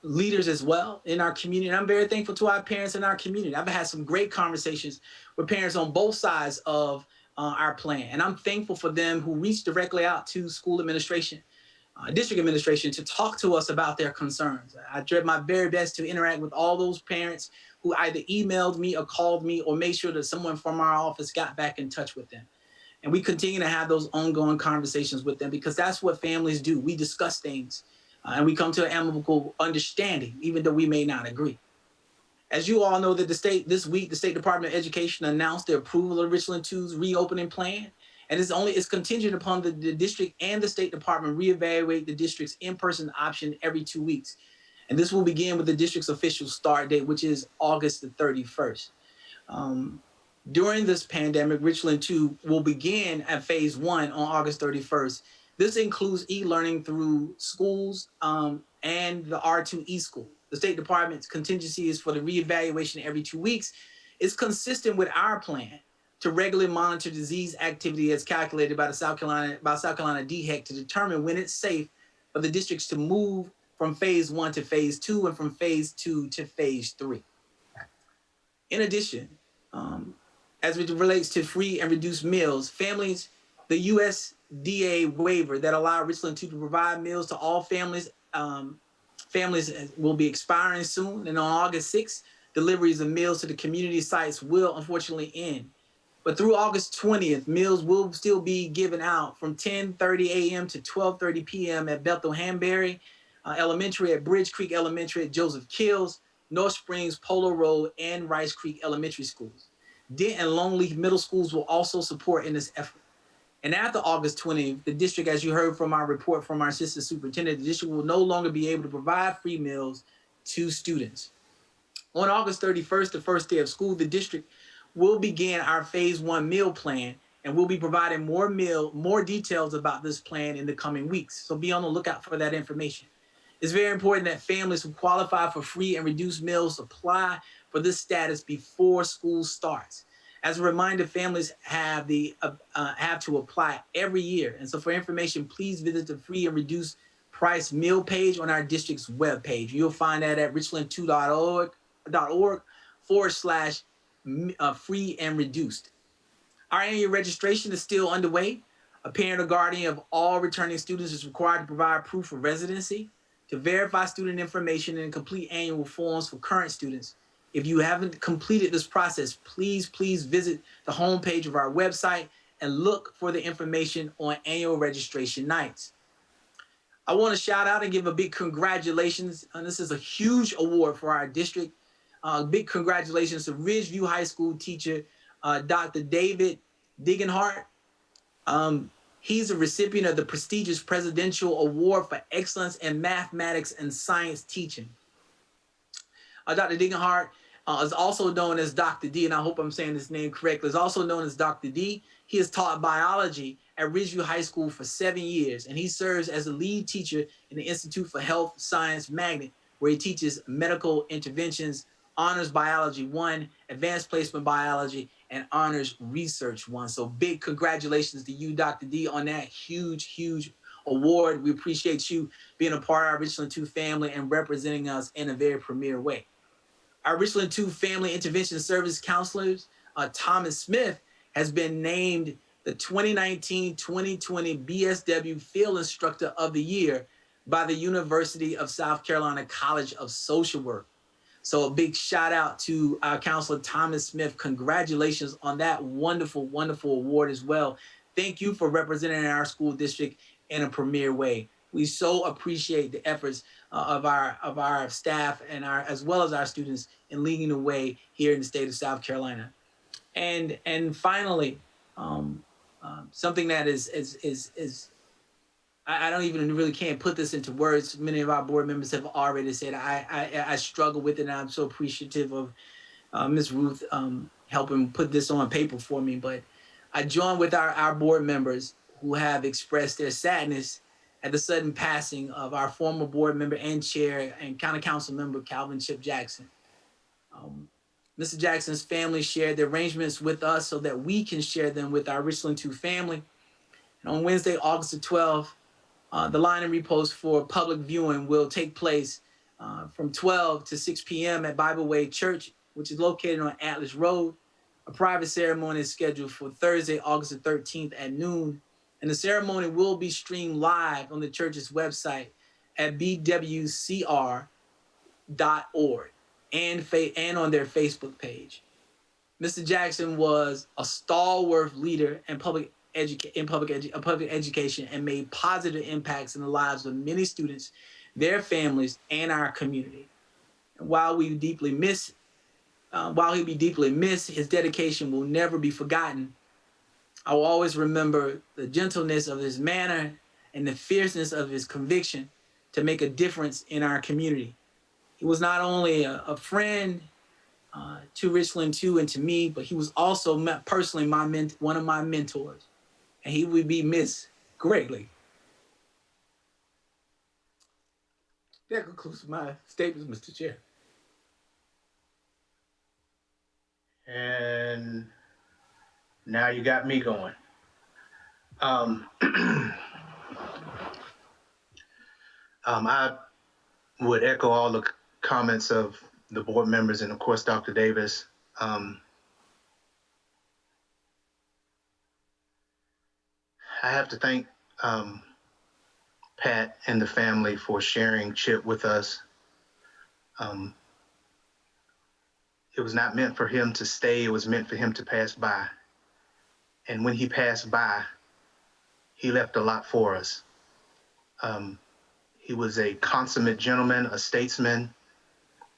leaders as well in our community. And I'm very thankful to our parents in our community. I've had some great conversations with parents on both sides of our plan. And I'm thankful for them who reached directly out to school administration, district administration, to talk to us about their concerns. I did my very best to interact with all those parents who either emailed me or called me or made sure that someone from our office got back in touch with them. And we continue to have those ongoing conversations with them, because that's what families do. We discuss things. And we come to an amicable understanding, even though we may not agree. As you all know, that this week, the State Department of Education announced the approval of Richland 2's reopening plan. And it's contingent upon the district and the State Department reevaluate the district's in-person option every 2 weeks. And this will begin with the district's official start date, which is August the 31st. During this pandemic, Richland 2 will begin at phase 1 on August 31st. This includes e-learning through schools and the R2 e-school. The State Department's contingency is for the reevaluation every 2 weeks. It's consistent with our plan to regularly monitor disease activity as calculated by South Carolina DHEC to determine when it's safe for the districts to move from phase 1 to phase 2 and from phase 2 to phase 3. In addition, as it relates to free and reduced meals, families, the USDA waiver that allowed Richland 2 to provide meals to all families, will be expiring soon. And on August 6th, deliveries of meals to the community sites will unfortunately end. But through August 20th, meals will still be given out from 10:30 a.m. to 12:30 p.m. at Bethel Hanbury Elementary, at Bridge Creek Elementary, at Joseph Kills, North Springs, Polo Road, and Rice Creek Elementary Schools. Dent and Longleaf Middle Schools will also support in this effort. And after August 20th, the district, as you heard from our report from our assistant superintendent, the district will no longer be able to provide free meals to students. On August 31st, the first day of school, the district will begin our phase 1 meal plan, and we'll be providing more details about this plan in the coming weeks. So be on the lookout for that information. It's very important that families who qualify for free and reduced meals apply for this status before school starts. As a reminder, families have to apply every year. And so for information, please visit the free and reduced price meal page on our district's webpage. You'll find that at richland2.org/free and reduced. Our annual registration is still underway. A parent or guardian of all returning students is required to provide proof of residency, to verify student information, and complete annual forms for current students. If you haven't completed this process, please visit the homepage of our website and look for the information on annual registration nights. I want to shout out and give a big congratulations. And this is a huge award for our district. Big congratulations to Ridgeview High School teacher, Dr. David Diggenhart. He's a recipient of the prestigious Presidential Award for Excellence in Mathematics and Science Teaching. Dr. Diggenhart is also known as Dr. D, and I hope I'm saying his name correctly, is also known as Dr. D. He has taught biology at Ridgeview High School for 7 years, and he serves as a lead teacher in the Institute for Health Science Magnet, where he teaches medical interventions, honors biology 1, advanced placement biology, and honors research 1. So big congratulations to you, Dr. D, on that huge award. We appreciate you being a part of our Richland 2 family and representing us in a very premier way. Our Richland 2 Family Intervention Service Counselors, Thomas Smith, has been named the 2019-2020 BSW Field Instructor of the Year by the University of South Carolina College of Social Work. So a big shout out to our counselor, Thomas Smith. Congratulations on that wonderful award as well. Thank you for representing our school district in a premier way. We so appreciate the efforts of our staff and as well as our students in leading the way here in the state of South Carolina. And finally, something that is I don't even really can't put this into words. Many of our board members have already said I struggle with it, and I'm so appreciative of Ms. Ruth helping put this on paper for me. But I join with our board members who have expressed their sadness at the sudden passing of our former board member and chair and county council member, Calvin Chip Jackson. Mr. Jackson's family shared the arrangements with us so that we can share them with our Richland 2 family. And on Wednesday, August the 12th, the line and repost for public viewing will take place from 12 to 6 p.m. at Bible Way Church, which is located on Atlas Road. A private ceremony is scheduled for Thursday, August the 13th at noon. And the ceremony will be streamed live on the church's website at bwcr.org and on their Facebook page. Mr. Jackson was a stalwart leader in public education and made positive impacts in the lives of many students, their families, and our community. And while he'll be deeply missed, his dedication will never be forgotten. I will always remember the gentleness of his manner and the fierceness of his conviction to make a difference in our community. He was not only a friend to Richland too and to me, but he was also personally one of my mentors, and he would be missed greatly. That concludes my statements, Mr. Chair. And now you got me going. I would echo all the comments of the board members and of course, Dr. Davis. I have to thank Pat and the family for sharing Chip with us. It was not meant for him to stay, it was meant for him to pass by. And when he passed by, he left a lot for us. He was a consummate gentleman, a statesman,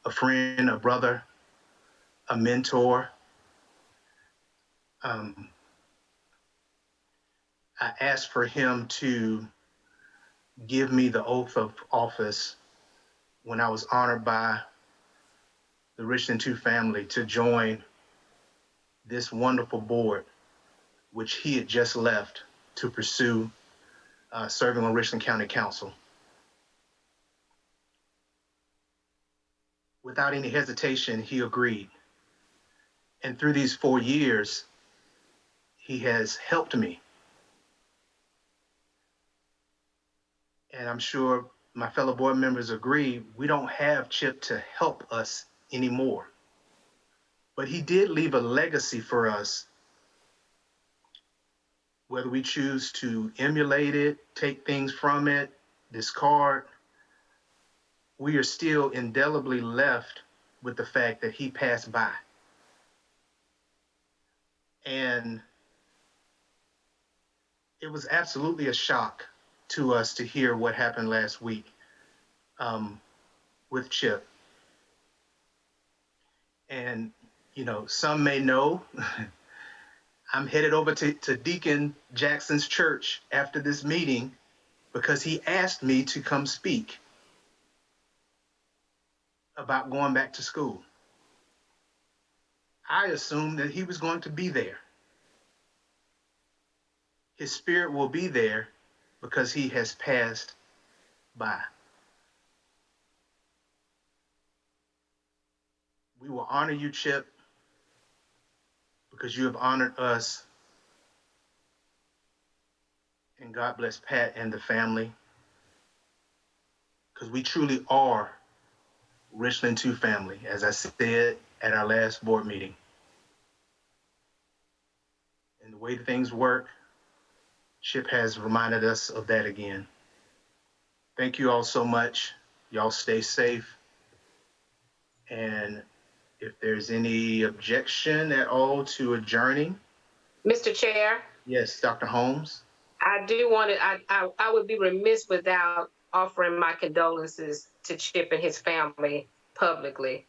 a friend, a brother, a mentor. I asked for him to give me the oath of office when I was honored by the Richland 2 family to join this wonderful board, which he had just left to pursue serving on Richland County Council. Without any hesitation, he agreed. And through these 4 years, he has helped me. And I'm sure my fellow board members agree, we don't have Chip to help us anymore. But he did leave a legacy for us. Whether we choose to emulate it, take things from it, discard, we are still indelibly left with the fact that he passed by. And it was absolutely a shock to us to hear what happened last week with Chip. And, you know, some may know, I'm headed over to Deacon Jackson's church after this meeting because he asked me to come speak about going back to school. I assumed that he was going to be there. His spirit will be there because he has passed by. We will honor you, Chip, because you have honored us. And God bless Pat and the family, because we truly are Richland 2 family, as I said at our last board meeting. And the way things work, Chip has reminded us of that again. Thank you all so much. Y'all stay safe. And if there's any objection at all to adjourning. Mr. Chair? Yes, Dr. Holmes? I do want to, I would be remiss without offering my condolences to Chip and his family publicly.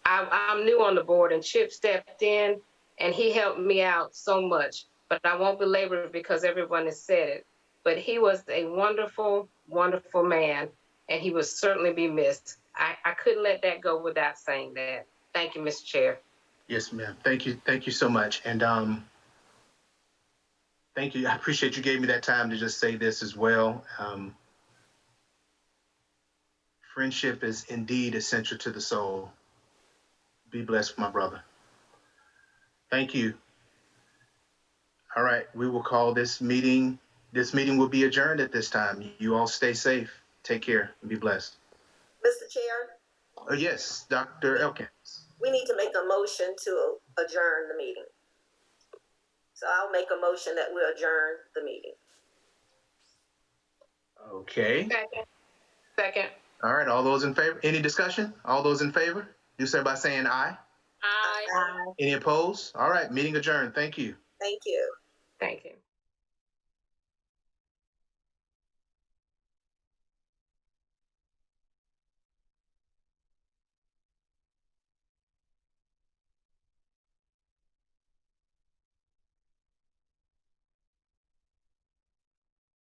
I'm new on the board and Chip stepped in and he helped me out so much, but I won't belabor it because everyone has said it. But he was a wonderful, wonderful man and he will certainly be missed. I couldn't let that go without saying that. Thank you, Mr. Chair. Yes, ma'am. Thank you. Thank you so much. And thank you. I appreciate you gave me that time to just say this as well. Friendship is indeed essential to the soul. Be blessed, my brother. Thank you. All right, we will call this meeting. This meeting will be adjourned at this time. You all stay safe. Take care and be blessed. Mr. Chair? Yes, Dr. Elkins. We need to make a motion to adjourn the meeting. So I'll make a motion that we adjourn the meeting. Okay. Second. All right, all those in favor? Any discussion? All those in favor? Do so by saying aye. Aye. Any opposed? All right, meeting adjourned. Thank you. Thank you. Thank you.